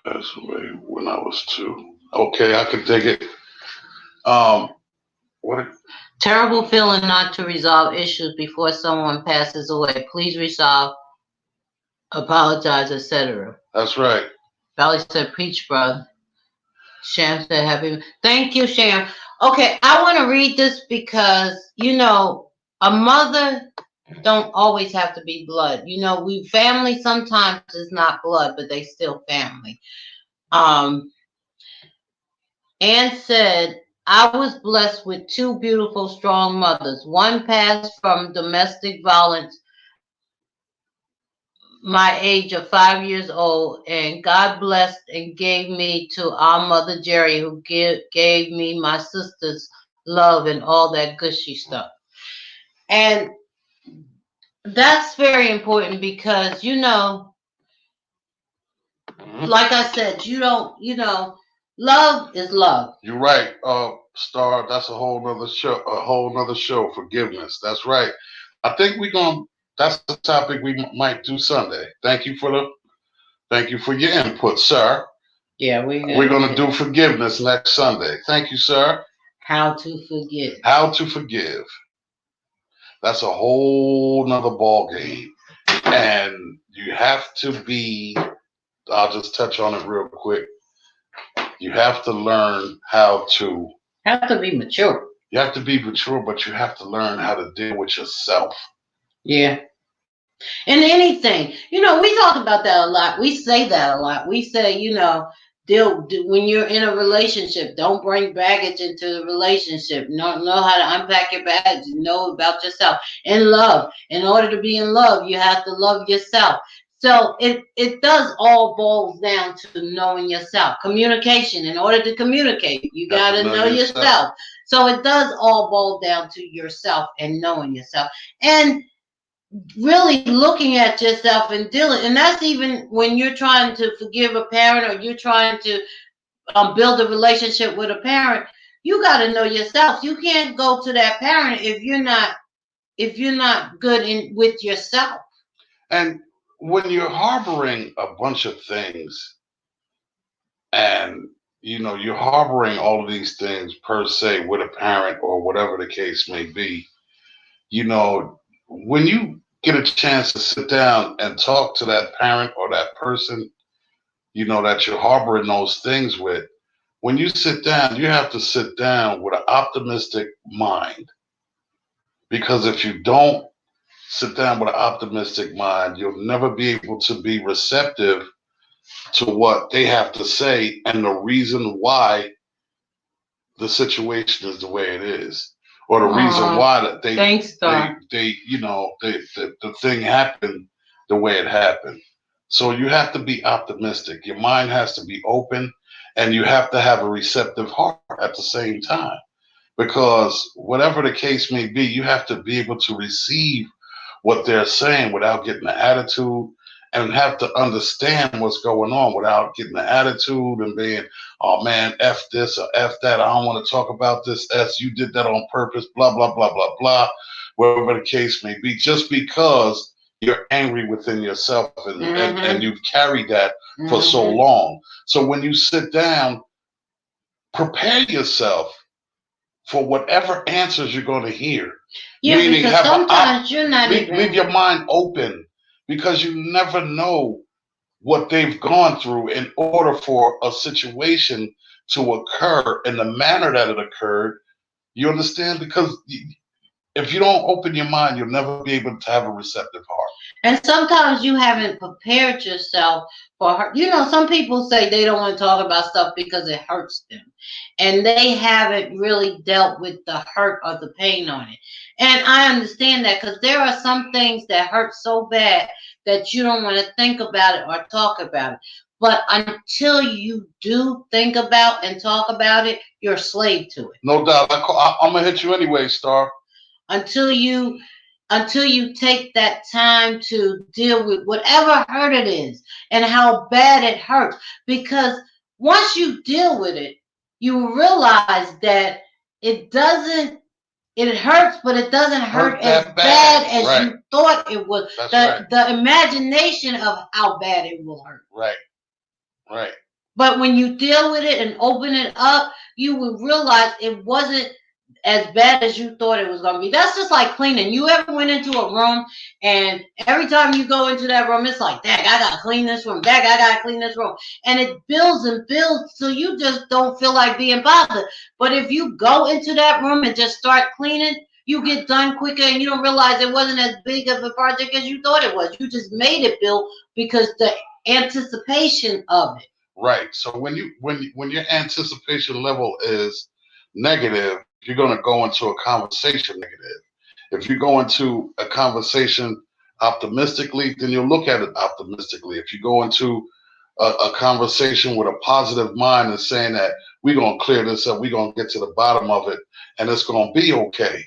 passed away when I was 2. Okay, I can dig it. What? Terrible feeling not to resolve issues before someone passes away. Please resolve, apologize, etc. That's right. Valley said, preach, brother. Sham said, happy. Thank you, Sham. Okay, I want to read this because, a mother don't always have to be blood. We family sometimes is not blood, but they still family. Anne said, I was blessed with 2 beautiful, strong mothers. One passed from domestic violence my age of 5 years old, and God blessed and gave me to our mother Jerry, who gave me my sister's love and all that gushy stuff. And that's very important because, like I said, love is love. You're right, Star. That's a whole nother show. Forgiveness. That's right. I think that's the topic we might do Sunday. Thank you for your input, sir. Yeah, we're gonna do forgiveness next Sunday. Thank you, sir. How to forgive. How to forgive. That's a whole nother ball game, and you have to be. I'll just touch on it real quick. You have to learn how to. Have to be mature. You have to be mature, but you have to learn how to deal with yourself. Yeah. In anything, we talk about that a lot. We say that a lot. We say, when you're in a relationship, don't bring baggage into the relationship. Know how to unpack your baggage. Know about yourself. In love, in order to be in love, you have to love yourself. So it does all boils down to knowing yourself. Communication. In order to communicate, you got to know yourself. So it does all boil down to yourself and knowing yourself. And really looking at yourself and dealing, and that's even when you're trying to forgive a parent or you're trying to build a relationship with a parent. You got to know yourself. You can't go to that parent if you're not good with yourself. And when you're harboring a bunch of things, and you're harboring all of these things per se with a parent or whatever the case may be, when you get a chance to sit down and talk to that parent or that person, that you're harboring those things with, when you sit down, you have to sit down with an optimistic mind. Because if you don't sit down with an optimistic mind, you'll never be able to be receptive to what they have to say and the reason why the situation is the way it is, or the reason why that the thing happened the way it happened. So you have to be optimistic. Your mind has to be open, and you have to have a receptive heart at the same time, because whatever the case may be, you have to be able to receive what they're saying without getting the attitude, and have to understand what's going on without getting the attitude and being, oh man, F this or F that. I don't want to talk about this. S, you did that on purpose, blah, blah, blah, blah, blah, whatever the case may be, just because you're angry within yourself and you've carried that for so long. So when you sit down, prepare yourself for whatever answers you're going to hear. Yeah, Meaning, because sometimes you're not leave your mind open, because you never know what they've gone through in order for a situation to occur in the manner that it occurred. You understand? Because if you don't open your mind, you'll never be able to have a receptive heart. And sometimes you haven't prepared yourself for hurt. You know, some people say they don't want to talk about stuff because it hurts them. And they haven't really dealt with the hurt or the pain on it. And I understand that, because there are some things that hurt so bad that you don't want to think about it or talk about it. But until you do think about and talk about it, you're a slave to it. No doubt. I'm going to hit you anyway, Star. Until you take that time to deal with whatever hurt it is and how bad it hurts. Because once you deal with it, you realize that it hurts, but it doesn't hurt as bad as you thought it would. The imagination of how bad it will hurt. Right. But when you deal with it and open it up, you will realize it wasn't as bad as you thought it was going to be. That's just like cleaning. You ever went into a room, and every time you go into that room, it's like, dang, I got to clean this room. Dang, I got to clean this room. And it builds and builds, so you just don't feel like being bothered. But if you go into that room and just start cleaning, you get done quicker, and you don't realize it wasn't as big of a project as you thought it was. You just made it, Bill, because the anticipation of it. Right. So when your anticipation level is negative, you're going to go into a conversation negative. If you go into a conversation optimistically, then you'll look at it optimistically. If you go into a conversation with a positive mind and saying that we're going to clear this up, we're going to get to the bottom of it, and it's going to be okay.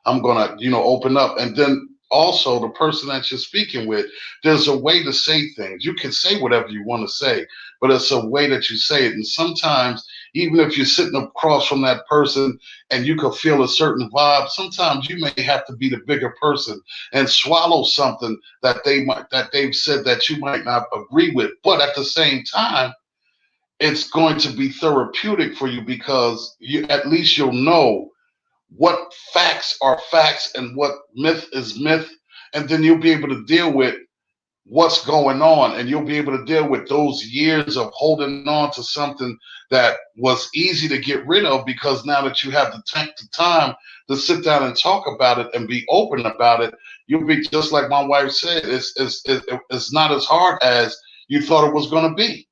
I'm going to, open up. And then also the person that you're speaking with, there's a way to say things. You can say whatever you want to say, but it's a way that you say it. And sometimes, even if you're sitting across from that person and you can feel a certain vibe, sometimes you may have to be the bigger person and swallow something that they've said that you might not agree with. But at the same time, it's going to be therapeutic for you, because at least you'll know what facts are facts and what myth is myth, and then you'll be able to deal with what's going on, and you'll be able to deal with those years of holding on to something that was easy to get rid of, because now that you have the time to sit down and talk about it and be open about it, you'll be, just like my wife said, it's not as hard as you thought it was going to be.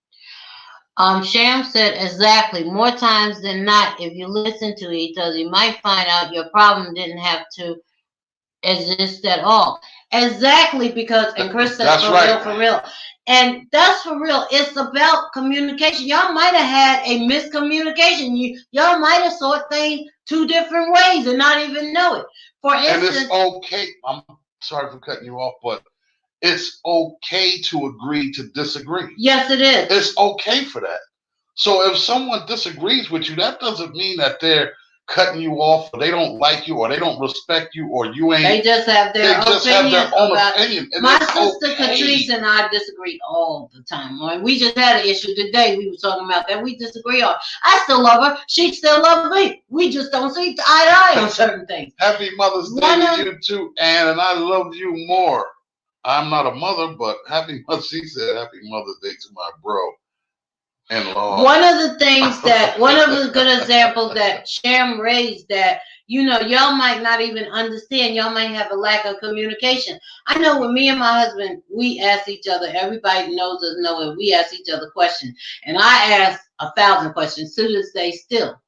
Sham said, exactly. More times than not, if you listen to each other, you might find out your problem didn't have to exist at all. Exactly, because, and Chris said, for real. And that's for real. It's about communication. Y'all might have had a miscommunication. Y'all might have saw things two different ways and not even know it. For instance, and it's okay. I'm sorry for cutting you off, but it's okay to agree to disagree. Yes, it is. It's okay for that. So if someone disagrees with you, that doesn't mean that they're cutting you off, or they don't like you, or they don't respect you, or you ain't. They just have their own opinion. My sister Catrice and I disagreed all the time. We just had an issue today. We were talking about that. We disagree on. I still love her. She still loves me. We just don't see eye to eye on certain things. Happy Mother's Day to you too, Ann, and I love you more. I'm not a mother, but happy mother. She said, "Happy Mother's Day to my bro." One of the things one of the good examples that Sham raised, that, y'all might not even understand. Y'all might have a lack of communication. I know when me and my husband, we ask each other, everybody knows us, know it. We ask each other questions. And I ask 1,000 questions to this day still.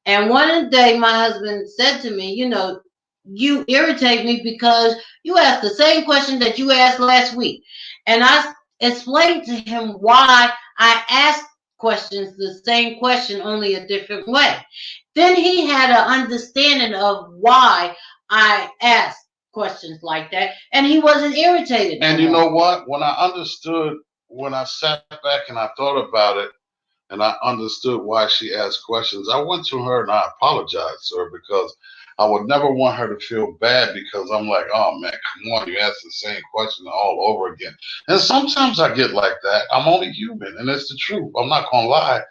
And one day my husband said to me, you irritate me because you asked the same question that you asked last week. And I explained to him why I asked questions, the same question, only a different way. Then he had an understanding of why I asked questions like that, and he wasn't irritated. And you know what? When I understood, when I sat back and I thought about it, and I understood why she asked questions, I went to her and I apologized, sir, because I would never want her to feel bad, because I'm like, oh man, come on, you ask the same question all over again. And sometimes I get like that. I'm only human, and it's the truth. I'm not gonna lie.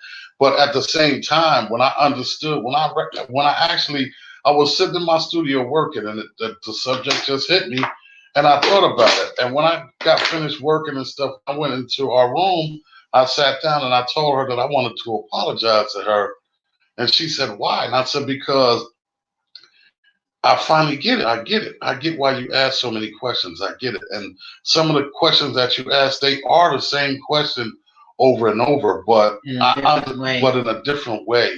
But at the same time, when I understood, when I actually, I was sitting in my studio working, and the subject just hit me, and I thought about it. And when I got finished working and stuff, I went into our room. I sat down and I told her that I wanted to apologize to her. And she said, why? And I said, because I finally get it. I get it. I get why you ask so many questions. I get it. And some of the questions that you ask, they are the same question over and over, but but in a different way.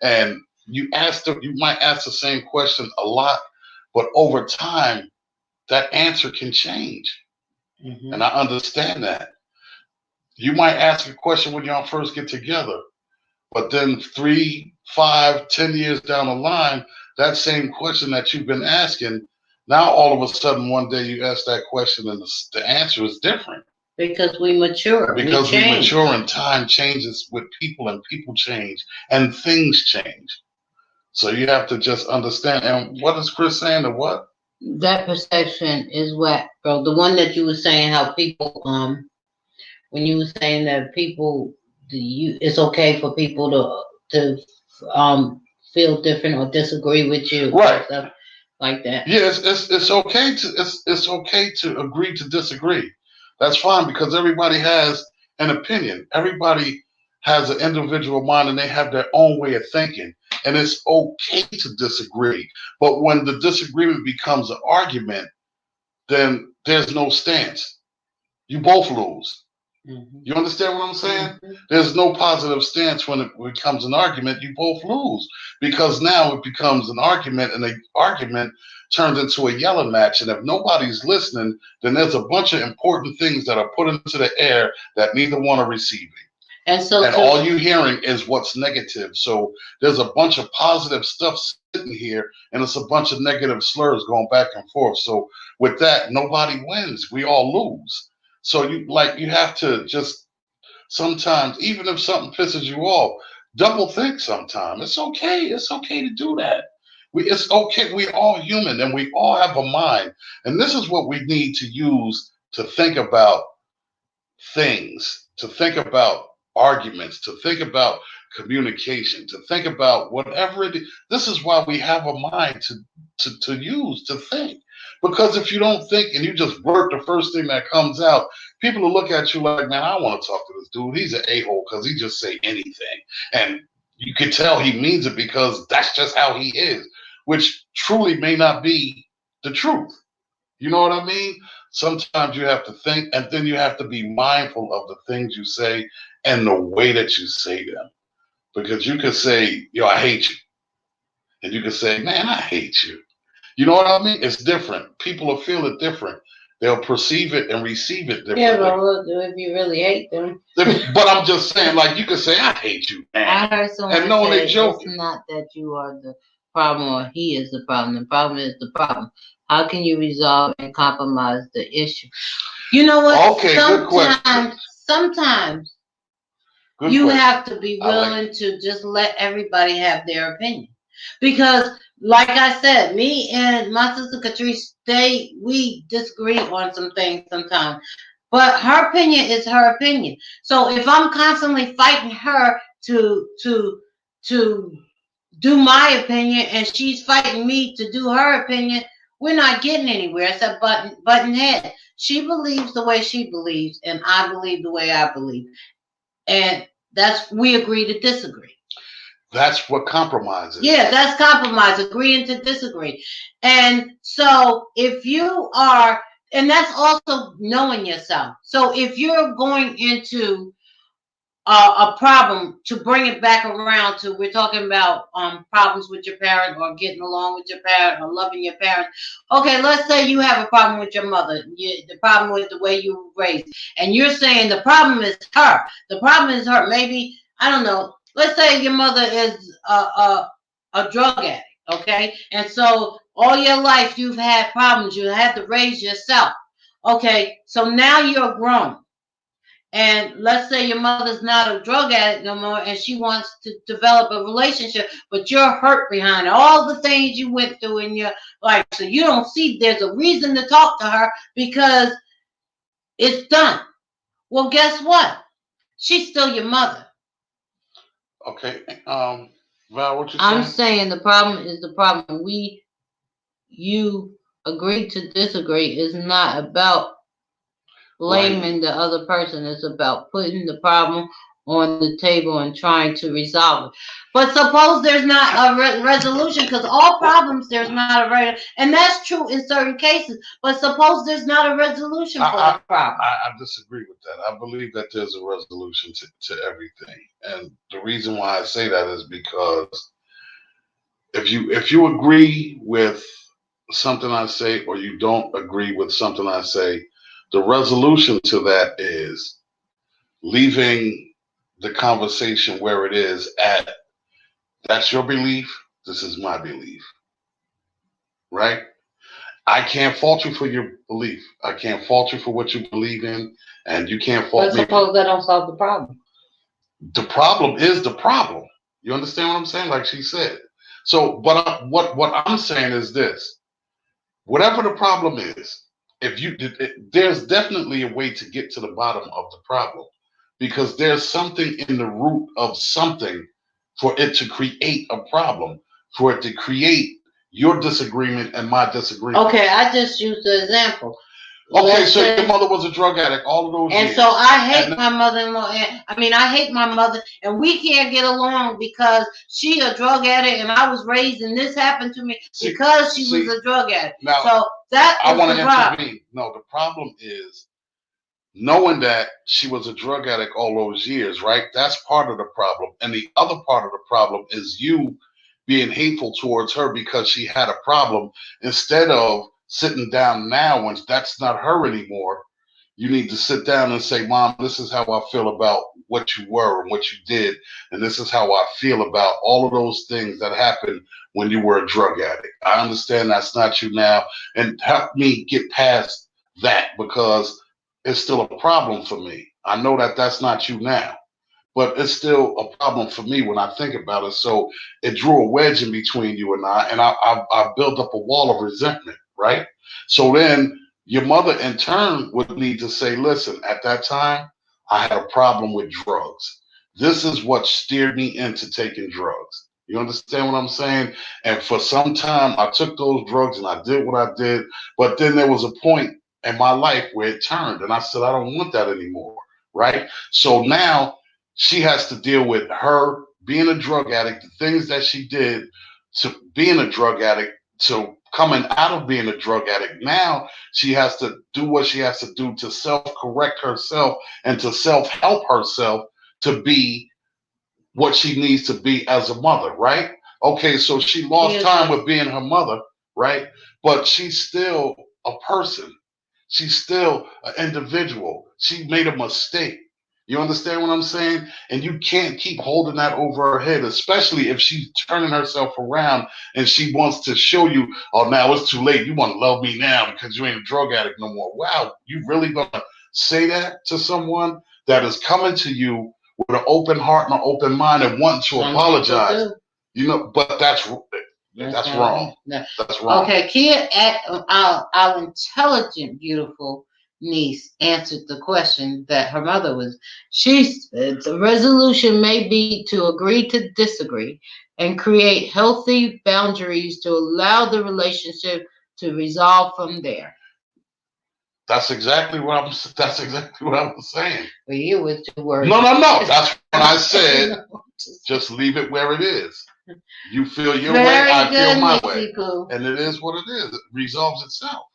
And you might ask the same question a lot, but over time, that answer can change. Mm-hmm. And I understand that. You might ask a question when y'all first get together, but then 3, 5, 10 years down the line, that same question that you've been asking, now all of a sudden one day you ask that question and the answer is different. Because we mature. Because we mature, and time changes with people, and people change, and things change. So you have to just understand. And what is Chris saying? The what? That perception is what, bro. The one that you were saying, how people, when you were saying that people, it's okay for people to feel different or disagree with you, right? Stuff like that. Yeah, it's okay to it's okay to agree to disagree. That's fine, because everybody has an opinion. Everybody has an individual mind, and they have their own way of thinking. And it's okay to disagree. But when the disagreement becomes an argument, then there's no stance. You both lose. Mm-hmm. You understand what I'm saying? Mm-hmm. There's no positive stance when it becomes an argument. You both lose, because now it becomes an argument, and the argument turns into a yelling match. And if nobody's listening, then there's a bunch of important things that are put into the air that neither one are receiving. And all you're hearing is what's negative. So there's a bunch of positive stuff sitting here, and it's a bunch of negative slurs going back and forth. So with that, nobody wins. We all lose. So you have to just sometimes, even if something pisses you off, double think sometimes. It's okay. It's okay to do that. It's okay. We're all human, and we all have a mind. And this is what we need to use to think about things, to think about arguments, to think about communication, to think about whatever it is. This is why we have a mind to use, to think. Because if you don't think and you just blurt the first thing that comes out, people will look at you like, man, I don't want to talk to this dude. He's an a-hole because he just say anything. And you can tell he means it because that's just how he is, which truly may not be the truth. You know what I mean? Sometimes you have to think, and then you have to be mindful of the things you say and the way that you say them. Because you could say, yo, I hate you. And you could say, man, I hate you. You know what I mean? It's different. People will feel it different. They'll perceive it and receive it differently. Yeah, but if you really hate them. But I'm just saying, like, you could say, I hate you, man. I heard someone say, it's not that you are the problem or he is the problem. The problem is the problem. How can you resolve and compromise the issue? You know what? Okay, good question. Sometimes you have to be willing to just let everybody have their opinion. Because, like I said, me and my sister Catrice, we disagree on some things sometimes. But her opinion is her opinion. So if I'm constantly fighting her to do my opinion, and she's fighting me to do her opinion, we're not getting anywhere. It's a button head. She believes the way she believes, and I believe the way I believe. And we agree to disagree. That's what compromise is. Yeah, that's compromise, agreeing to disagree. And so if you are, and that's also knowing yourself. So if you're going into a problem, to bring it back around to, we're talking about problems with your parent, or getting along with your parent, or loving your parents. Okay, let's say you have a problem with your mother, the problem with the way you were raised, and you're saying the problem is her. The problem is her. Maybe, I don't know. Let's say your mother is a drug addict, okay? And so All your life you've had problems. You had to raise yourself. Okay, so now you're grown. And let's say your mother's not a drug addict no more and she wants to develop a relationship, but you're hurt behind all the things you went through in your life. So you don't see there's a reason to talk to her because it's done. Well, guess what? She's still your mother. Okay. Val, what you I'm saying? saying the problem is the problem. You agree to disagree is not about blaming the other person. It's about putting the problem on the table and trying to resolve it. But suppose there's not a resolution, because all problems there's not a and that's true in certain cases. But suppose there's not a resolution for the problem. I disagree with that. I believe that there's a resolution to everything, and the reason why I say that is because if you agree with something I say or you don't agree with something I say, the resolution to that is leaving the conversation where it is at. That's your belief. This is my belief, right? I can't fault you for your belief. I can't fault you for what you believe in, and you can't fault me. But suppose that don't solve the problem. The problem is the problem. You understand what I'm saying? Like she said. So, but what I'm saying is this: whatever the problem is, if you there's definitely a way to get to the bottom of the problem, because there's something in the root of something for it to create a problem, for it to create your disagreement and my disagreement. Okay, I just used the example. Okay, so your mother was a drug addict all of those years. And so I hate my mother-in-law. I hate my mother, and we can't get along because she a drug addict, and I was raised, and this happened to me because she was a drug addict. Now, so that I want to intervene. No, the problem is knowing that she was a drug addict all those years, right? That's part of the problem, and the other part of the problem is you being hateful towards her because she had a problem instead of sitting down now when that's not her anymore. You need to sit down and say, Mom, this is how I feel about what you were and what you did. And this is how I feel about all of those things that happened when you were a drug addict. I understand that's not you now. And help me get past that because it's still a problem for me. I know that that's not you now, but it's still a problem for me when I think about it. So it drew a wedge in between you and I built up a wall of resentment, right? So then your mother in turn would need to say, listen, at that time, I had a problem with drugs. This is what steered me into taking drugs. You understand what I'm saying? And for some time, I took those drugs and I did what I did. But then there was a point in my life where it turned and I said, I don't want that anymore, right? So now she has to deal with her being a drug addict, the things that she did to being a drug addict, to coming out of being a drug addict. Now she has to do what she has to do to self-correct herself and to self-help herself to be what she needs to be as a mother, right? Okay, so she lost time with being her mother, right? But she's still a person. She's still an individual. She made a mistake. You understand what I'm saying? And you can't keep holding that over her head, especially if she's turning herself around and she wants to show you, oh, now it's too late. You want to love me now because you ain't a drug addict no more. Wow, you really gonna say that to someone that is coming to you with an open heart and an open mind and wanting to apologize? You know, but that's wrong. That's wrong. Okay, Kia, our intelligent, beautiful niece answered the question that her mother was. The resolution may be to agree to disagree and create healthy boundaries to allow the relationship to resolve from there. That's exactly what I'm. That's exactly what I was saying. For you, with 2 words. No. That's what I said. Just leave it where it is. You feel your way, I feel my way, and it is what it is. It resolves itself.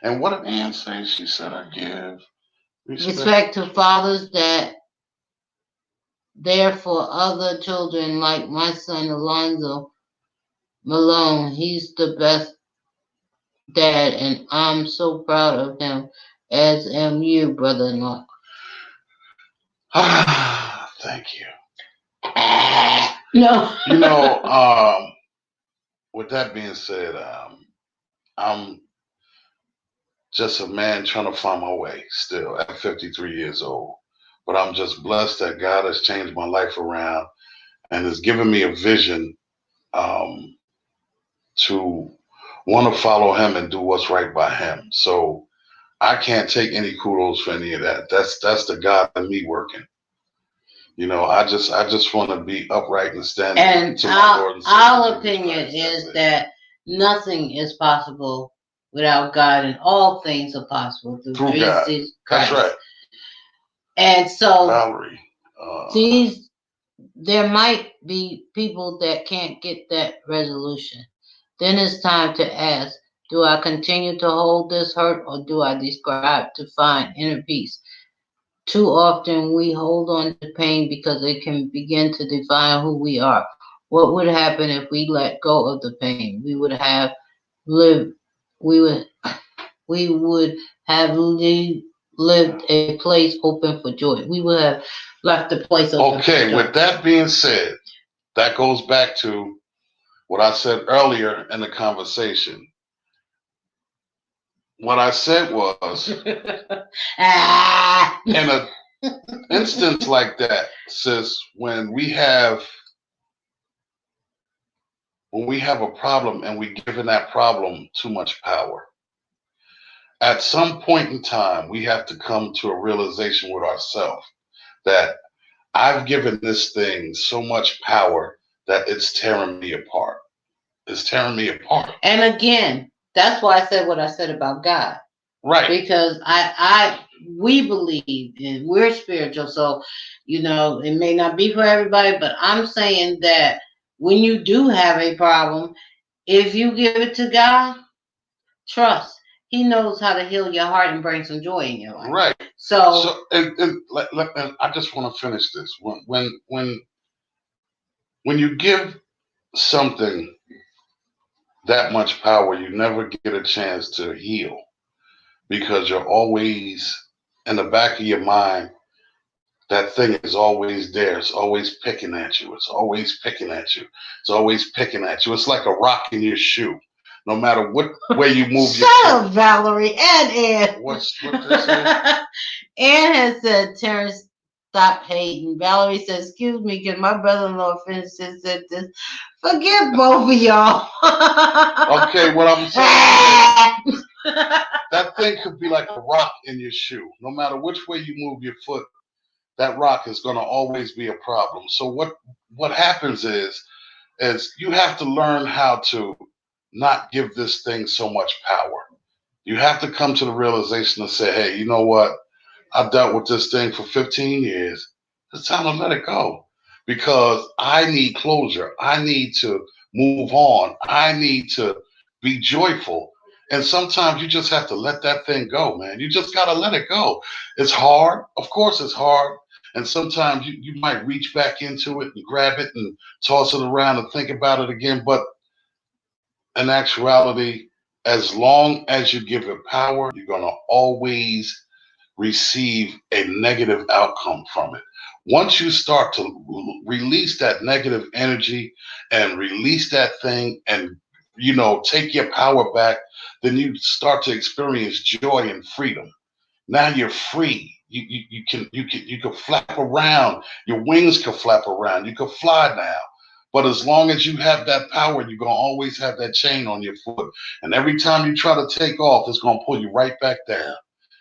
And what did Ann say? She said, "I give respect to fathers that there for other children, like my son Alonzo Malone. He's the best dad, and I'm so proud of him, as am you, brother-in-law." Thank you. No. You know, with that being said, I'm just a man trying to find my way still at 53 years old. But I'm just blessed that God has changed my life around and has given me a vision um, to want to follow Him and do what's right by Him. So I can't take any kudos for any of that. That's the God in me working. I just want to be upright and standing And to my Lord and Savior. our opinion is that nothing is possible without God, and all things are possible through Jesus Christ. That's right. And so, Valerie, there might be people that can't get that resolution. Then it's time to ask, do I continue to hold this hurt, or do I describe to find inner peace? Too often we hold on to pain because it can begin to define who we are. What would happen if we let go of the pain? We would have lived we would we would have lived a place open for joy. We would have left the place open for joy. Okay, with that being said, that goes back to what I said earlier in the conversation. What I said was, in an instance like that, sis, when we have a problem and we given that problem too much power, at some point in time, we have to come to a realization with ourselves that I've given this thing so much power that it's tearing me apart. It's tearing me apart. And again, that's why I said what I said about God. Right. Because we believe, and we're spiritual, so it may not be for everybody, but I'm saying that when you do have a problem, if you give it to God, trust. He knows how to heal your heart and bring some joy in your life. Right. So and I just want to finish this. When you give something that much power, you never get a chance to heal, because you're always in the back of your mind. That thing is always there. It's always picking at you. It's always picking at you. It's always picking at you. It's like a rock in your shoe. No matter what way you move your foot. Shut up, Valerie and Ann. What they say? Ann has said, Terrence, stop hating. Valerie says, excuse me, can my brother-in-law finish this sentence? Forget both of y'all. Okay, what I'm saying is, that thing could be like a rock in your shoe. No matter which way you move your foot, that rock is going to always be a problem. So what happens is you have to learn how to not give this thing so much power. You have to come to the realization to say, hey, you know what? I've dealt with this thing for 15 years. It's time to let it go, because I need closure. I need to move on. I need to be joyful. And sometimes you just have to let that thing go, man. You just got to let it go. It's hard. Of course, it's hard. And sometimes you might reach back into it and grab it and toss it around and think about it again. But in actuality, as long as you give it power, you're going to always receive a negative outcome from it. Once you start to release that negative energy and release that thing and take your power back, then you start to experience joy and freedom. Now you're free. You can flap around. Your wings can flap around. You can fly now. But as long as you have that power, you're gonna always have that chain on your foot. And every time you try to take off, it's gonna pull you right back down.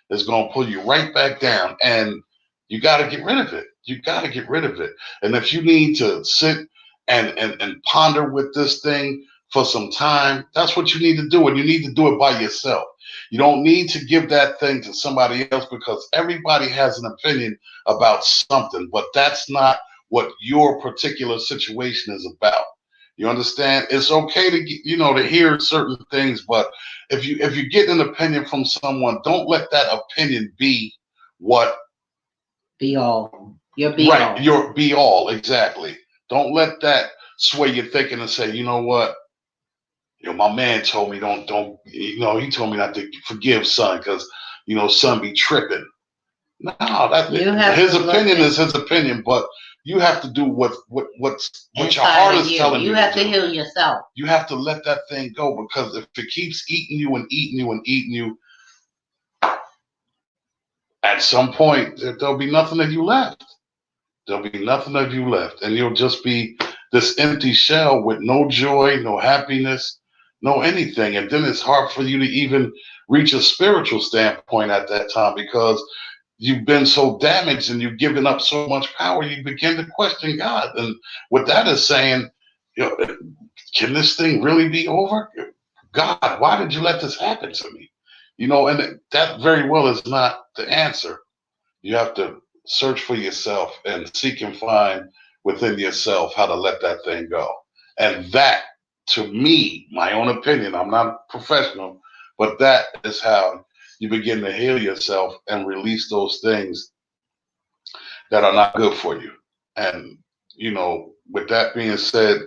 It's gonna pull you right back down. And you gotta get rid of it. You gotta get rid of it. And if you need to sit and ponder with this thing for some time, that's what you need to do. And you need to do it by yourself. You don't need to give that thing to somebody else, because everybody has an opinion about something, but that's not what your particular situation is about. You understand? It's okay to to hear certain things, but if you get an opinion from someone, don't let that opinion be what be all. Your be right, all. your be all, exactly. Don't let that sway your thinking and say, you know what? My man told me don't he told me not to forgive son because son be tripping. No, his opinion is his opinion, but You have to do what your inside heart of is you. telling You you to have to do. heal yourself. You have to let that thing go, because if it keeps eating you and eating you and eating you, at some point there'll be nothing of you left. There'll be nothing of you left, and you'll just be this empty shell with no joy, no happiness, no anything. And then it's hard for you to even reach a spiritual standpoint at that time, because you've been so damaged and you've given up so much power, you begin to question God. And what that is saying, you know, can this thing really be over? God, why did you let this happen to me? And that very well is not the answer. You have to search for yourself and seek and find within yourself how to let that thing go. And that, to me, my own opinion, I'm not a professional, but that is how you begin to heal yourself and release those things that are not good for you. And, with that being said,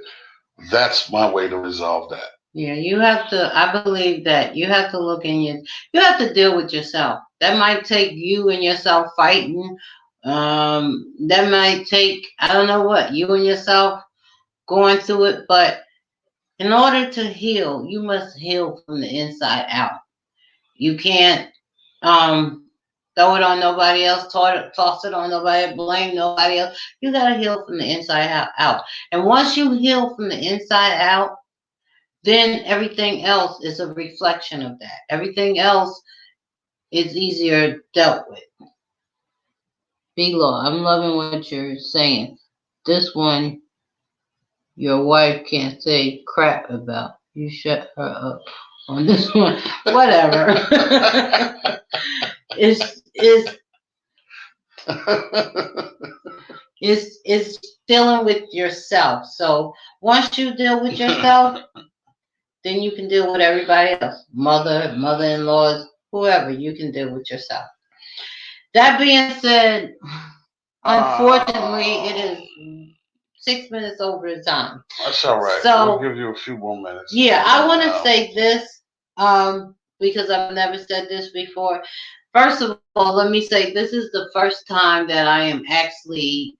that's my way to resolve that. Yeah, you have to, I believe that you have to you have to deal with yourself. That might take you and yourself fighting. That might take, I don't know what, you and yourself going through it. But in order to heal, you must heal from the inside out. You can't throw it on nobody else, toss it on nobody, blame nobody else. You got to heal from the inside out. And once you heal from the inside out, then everything else is a reflection of that. Everything else is easier dealt with. B-Law, I'm loving what you're saying. This one, your wife can't say crap about. You shut her up on this one. Whatever. it's it's dealing with yourself. So once you deal with yourself, then you can deal with everybody else. Mother-in-laws, whoever, you can deal with yourself. That being said, unfortunately, it is 6 minutes over the time. That's all right. So we'll give you a few more minutes. Yeah, I want to say this because I've never said this before. First of all, let me say this is the first time that I am actually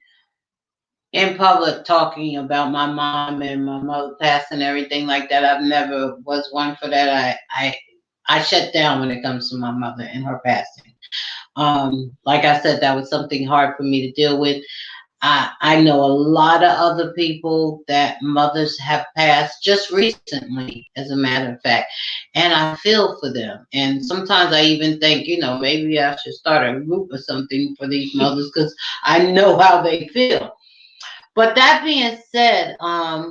in public talking about my mom and my mother passing and everything like that. I've never was one for that. I shut down when it comes to my mother and her passing. Like I said, that was something hard for me to deal with. I know a lot of other people that mothers have passed just recently, as a matter of fact, and I feel for them. And sometimes I even think, maybe I should start a group or something for these mothers because I know how they feel. But that being said, I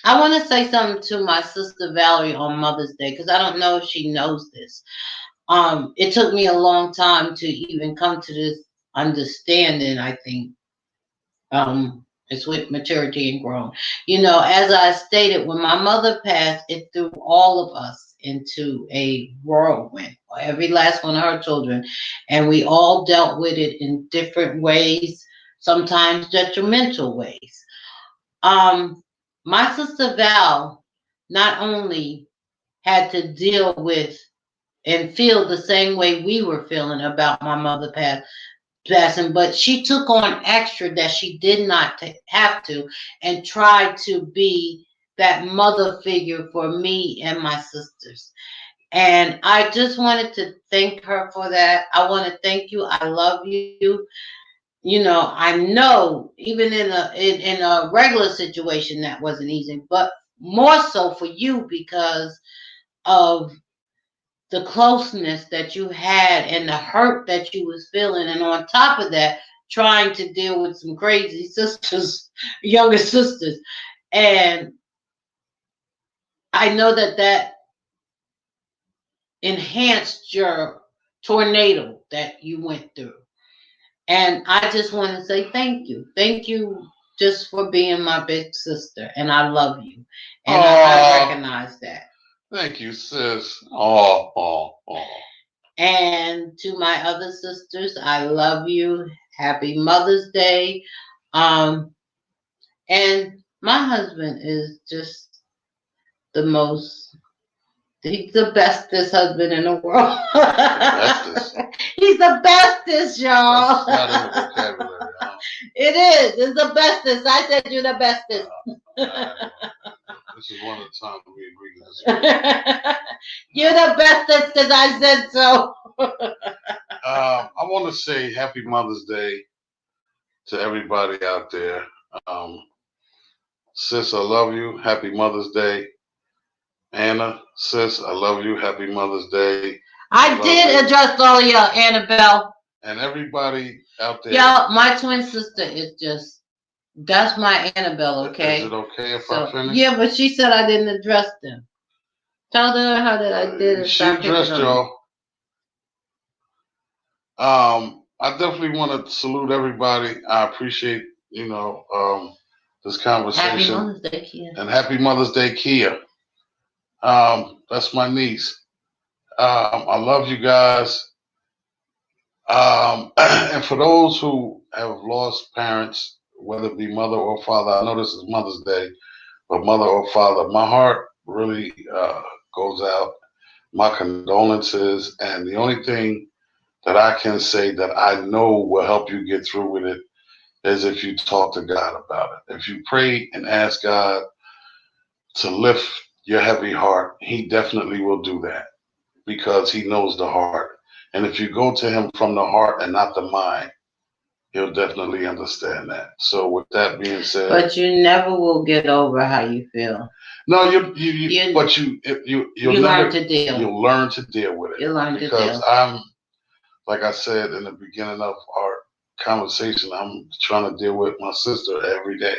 want to say something to my sister Valerie on Mother's Day because I don't know if she knows this. It took me a long time to even come to this understanding, I think. It's with maturity and growth. As I stated, when my mother passed, it threw all of us into a whirlwind, every last one of her children, and we all dealt with it in different ways, sometimes detrimental ways. My sister Val not only had to deal with and feel the same way we were feeling about my mother passing, but she took on extra that she did not have to, and tried to be that mother figure for me and my sisters. And I just wanted to thank her for that. I want to thank you. I love you. I know even in a regular situation that wasn't easy, but more so for you because of the closeness that you had and the hurt that you was feeling, and on top of that, trying to deal with some crazy sisters, younger sisters. And I know that enhanced your tornado that you went through. And I just want to say thank you. Thank you just for being my big sister. And I love you. And I recognize that. Thank you, sis. Oh. And to my other sisters, I love you. Happy Mother's Day. And my husband is just the most, he's the bestest husband in the world. Bestest. He's the bestest, y'all. That's not in the vocabulary. It is. It's the bestest. I said you're the bestest. This is one of the times we agree to disagree. You're the bestest because I said so. I want to say Happy Mother's Day to everybody out there. Sis, I love you. Happy Mother's Day. Anna, sis, I love you. Happy Mother's Day. I did address all of y'all, Annabelle. And everybody out there. Y'all, my twin sister is just, that's my Annabelle, okay? Is it okay if I finish? Yeah, but she said I didn't address them. Tell her how that I did. She addressed y'all. I definitely want to salute everybody. I appreciate, this conversation. Happy Mother's Day, Kia. And Happy Mother's Day, Kia. That's my niece. I love you guys. And for those who have lost parents, whether it be mother or father, I know this is Mother's Day, but mother or father, my heart really goes out. My condolences. And the only thing that I can say that I know will help you get through with it is if you talk to God about it. If you pray and ask God to lift your heavy heart, He definitely will do that because He knows the heart. And if you go to Him from the heart and not the mind, He'll definitely understand that. So with that being said, but you never will get over how you feel. No, you'll learn to deal. You'll learn to deal with it. You'll learn to deal. Because I'm, like I said in the beginning of our conversation, I'm trying to deal with my sister every day,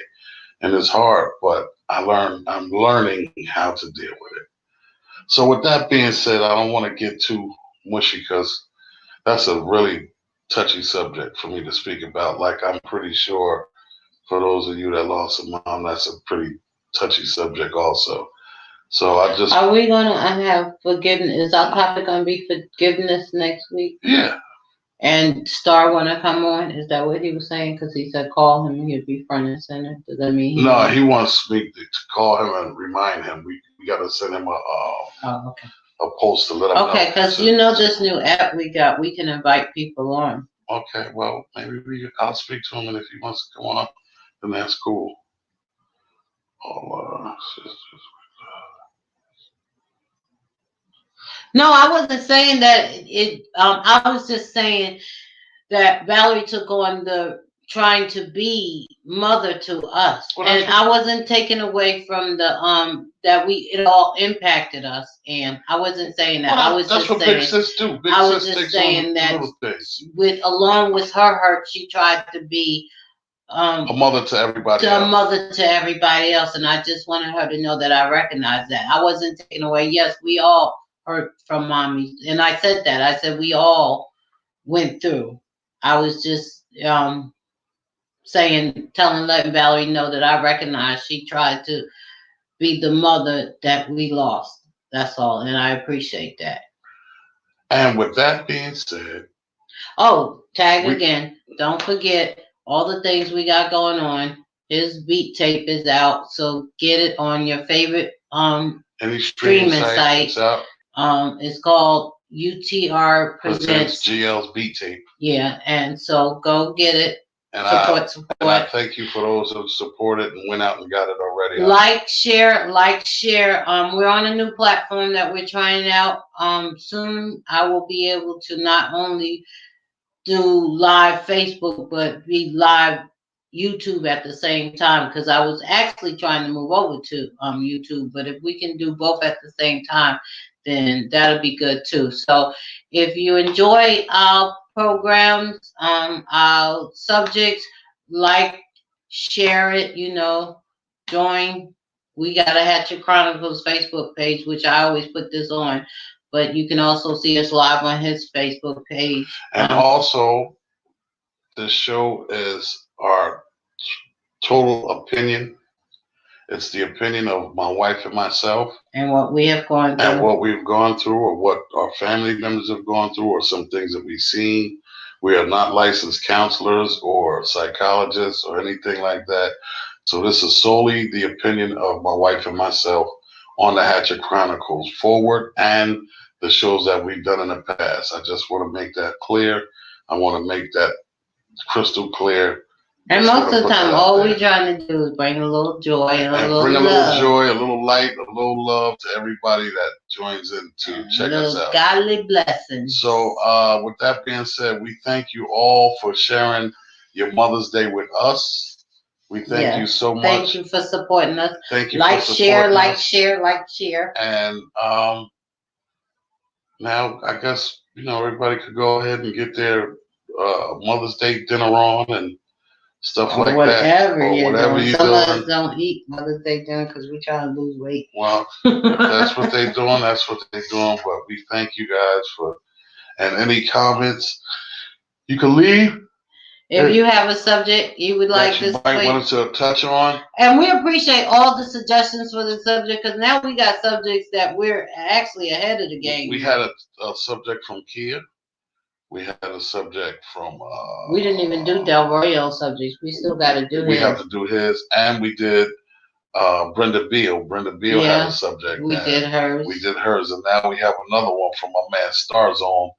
and it's hard. But I'm learning how to deal with it. So with that being said, I don't want to get too mushy because that's a really touchy subject for me to speak about. Like, I'm pretty sure for those of you that lost a mom, that's a pretty touchy subject also. So I just... Are we going to have forgiveness? Is our topic going to be forgiveness next week? Yeah. And Star want to come on? Is that what he was saying? Because he said call him and he'll be front and center. Does that mean he... No, he wants me to call him and remind him. We got to send him a post to let him know. Okay, because you know this new app we got, we can invite people on. Okay, well, maybe I'll speak to him, and if he wants to come on, then that's cool. No, I wasn't saying that it. I was just saying that Valerie took on the trying to be mother to us, and I wasn't taking away from the that it all impacted us, and I wasn't saying that. Well, I was just saying. Big sis do. I was just saying that along with her hurt, she tried to be a mother to everybody else. A mother to everybody else, and I just wanted her to know that I recognize that. I wasn't taking away. Yes, we all hurt from mommy, and I said that. I said we all went through. I was just letting Valerie know that I recognize she tried to be the mother that we lost. That's all, and I appreciate that. And with that being said, tag again. Don't forget all the things we got going on. His beat tape is out, so get it on your favorite any streaming site. It's called UTR Presents GL's beat tape. Yeah, and so go get it. And support. And I thank you for those who supported and went out and got it already. Like, share. We're on a new platform that we're trying out. Soon I will be able to not only do live Facebook, but be live YouTube at the same time, because I was actually trying to move over to YouTube, but if we can do both at the same time, then that'll be good too. So if you enjoy our programs, our subjects, like, share it, join. We got a Hatchett Chronicles Facebook page, which I always put this on, but you can also see us live on his Facebook page. And also, this show is our total opinion. It's the opinion of my wife and myself. And what we have gone through. And what we've gone through, or what our family members have gone through, or some things that we've seen. We are not licensed counselors or psychologists or anything like that. So this is solely the opinion of my wife and myself on the Hatchett Chronicles forward and the shows that we've done in the past. I just want to make that clear. I want to make that crystal clear And most of the time, all we're trying to do is bring a little joy and a little bring a love. little joy, a little light, a little love to everybody that joins in to check us out. Godly blessings. So, with that being said, we thank you all for sharing your Mother's Day with us. We thank you so much. Thank you for supporting us. Thank you for supporting us. share. And now I guess everybody could go ahead and get their Mother's Day dinner on and stuff like that. Or whatever you're Some doing. of us don't eat Mother's Day dinner because we're trying to lose weight. Well, that's what they're doing. But we thank you guys for. And any comments you can leave. If you have a subject you would like you might want us to touch on. And we appreciate all the suggestions for the subject because now we got subjects that we're actually ahead of the game. We had a subject from Kia. We had a subject from. We didn't even do Del Royale subjects. We still got to do his. We have to do his. And we did Brenda Beal. Brenda Beal had a subject. We did hers. And now we have another one from my man Star Zone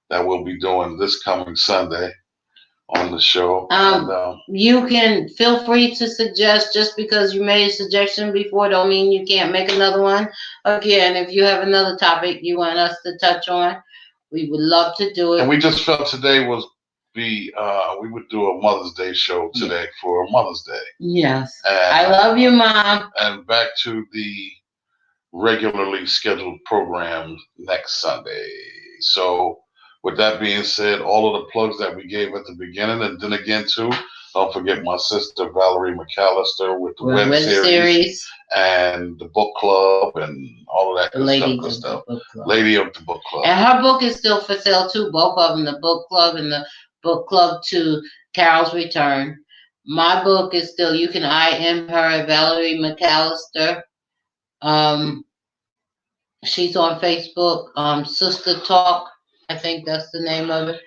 that we'll be doing this coming Sunday on the show. You can feel free to suggest. Just because you made a suggestion before don't mean you can't make another one. Again, if you have another topic you want us to touch on, we would love to do it. And we just felt today was we would do a Mother's Day show today for Mother's Day. Yes. And I love you, Mom. And back to the regularly scheduled program next Sunday. So with that being said, all of the plugs that we gave at the beginning, and then again too, don't forget my sister Valerie McAllister with the web series and the book club and all of that good stuff. Lady of the Book Club. And her book is still for sale too. Both of them, the book club and the book club to Carol's Return. My book is still, you can IM her at Valerie McAllister. She's on Facebook. Sister Talk, I think that's the name of it.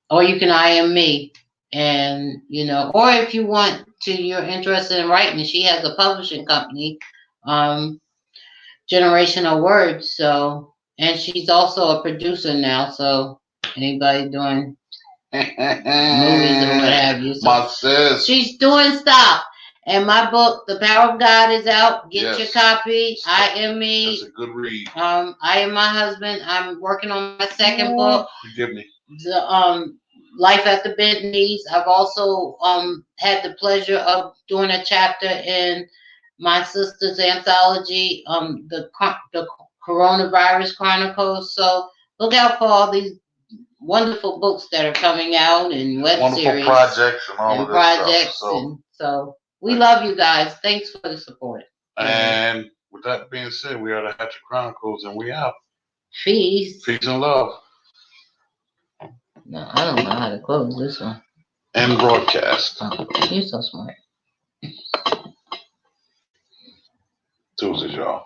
Or you can IM me. And, or if you want to, you're interested in writing, she has a publishing company, Generational Words. So, and she's also a producer now. So anybody doing movies or what have you. So my sis. She's doing stuff. And my book, The Power of God, is out. Get your copy. IM me. That's a good read. I am my husband. I'm working on my second book. Forgive me. The Life at the Bentleys. I've also had the pleasure of doing a chapter in my sister's anthology, the Coronavirus Chronicles. So look out for all these wonderful books that are coming out and web series, projects and all of this stuff. So we love you guys. Thanks for the support. And with that being said, we are the Hatchett Chronicles, and we out. Peace. Peace and love. No, I don't know how to close this one. End broadcast. Oh, you're so smart. Tuesday, y'all.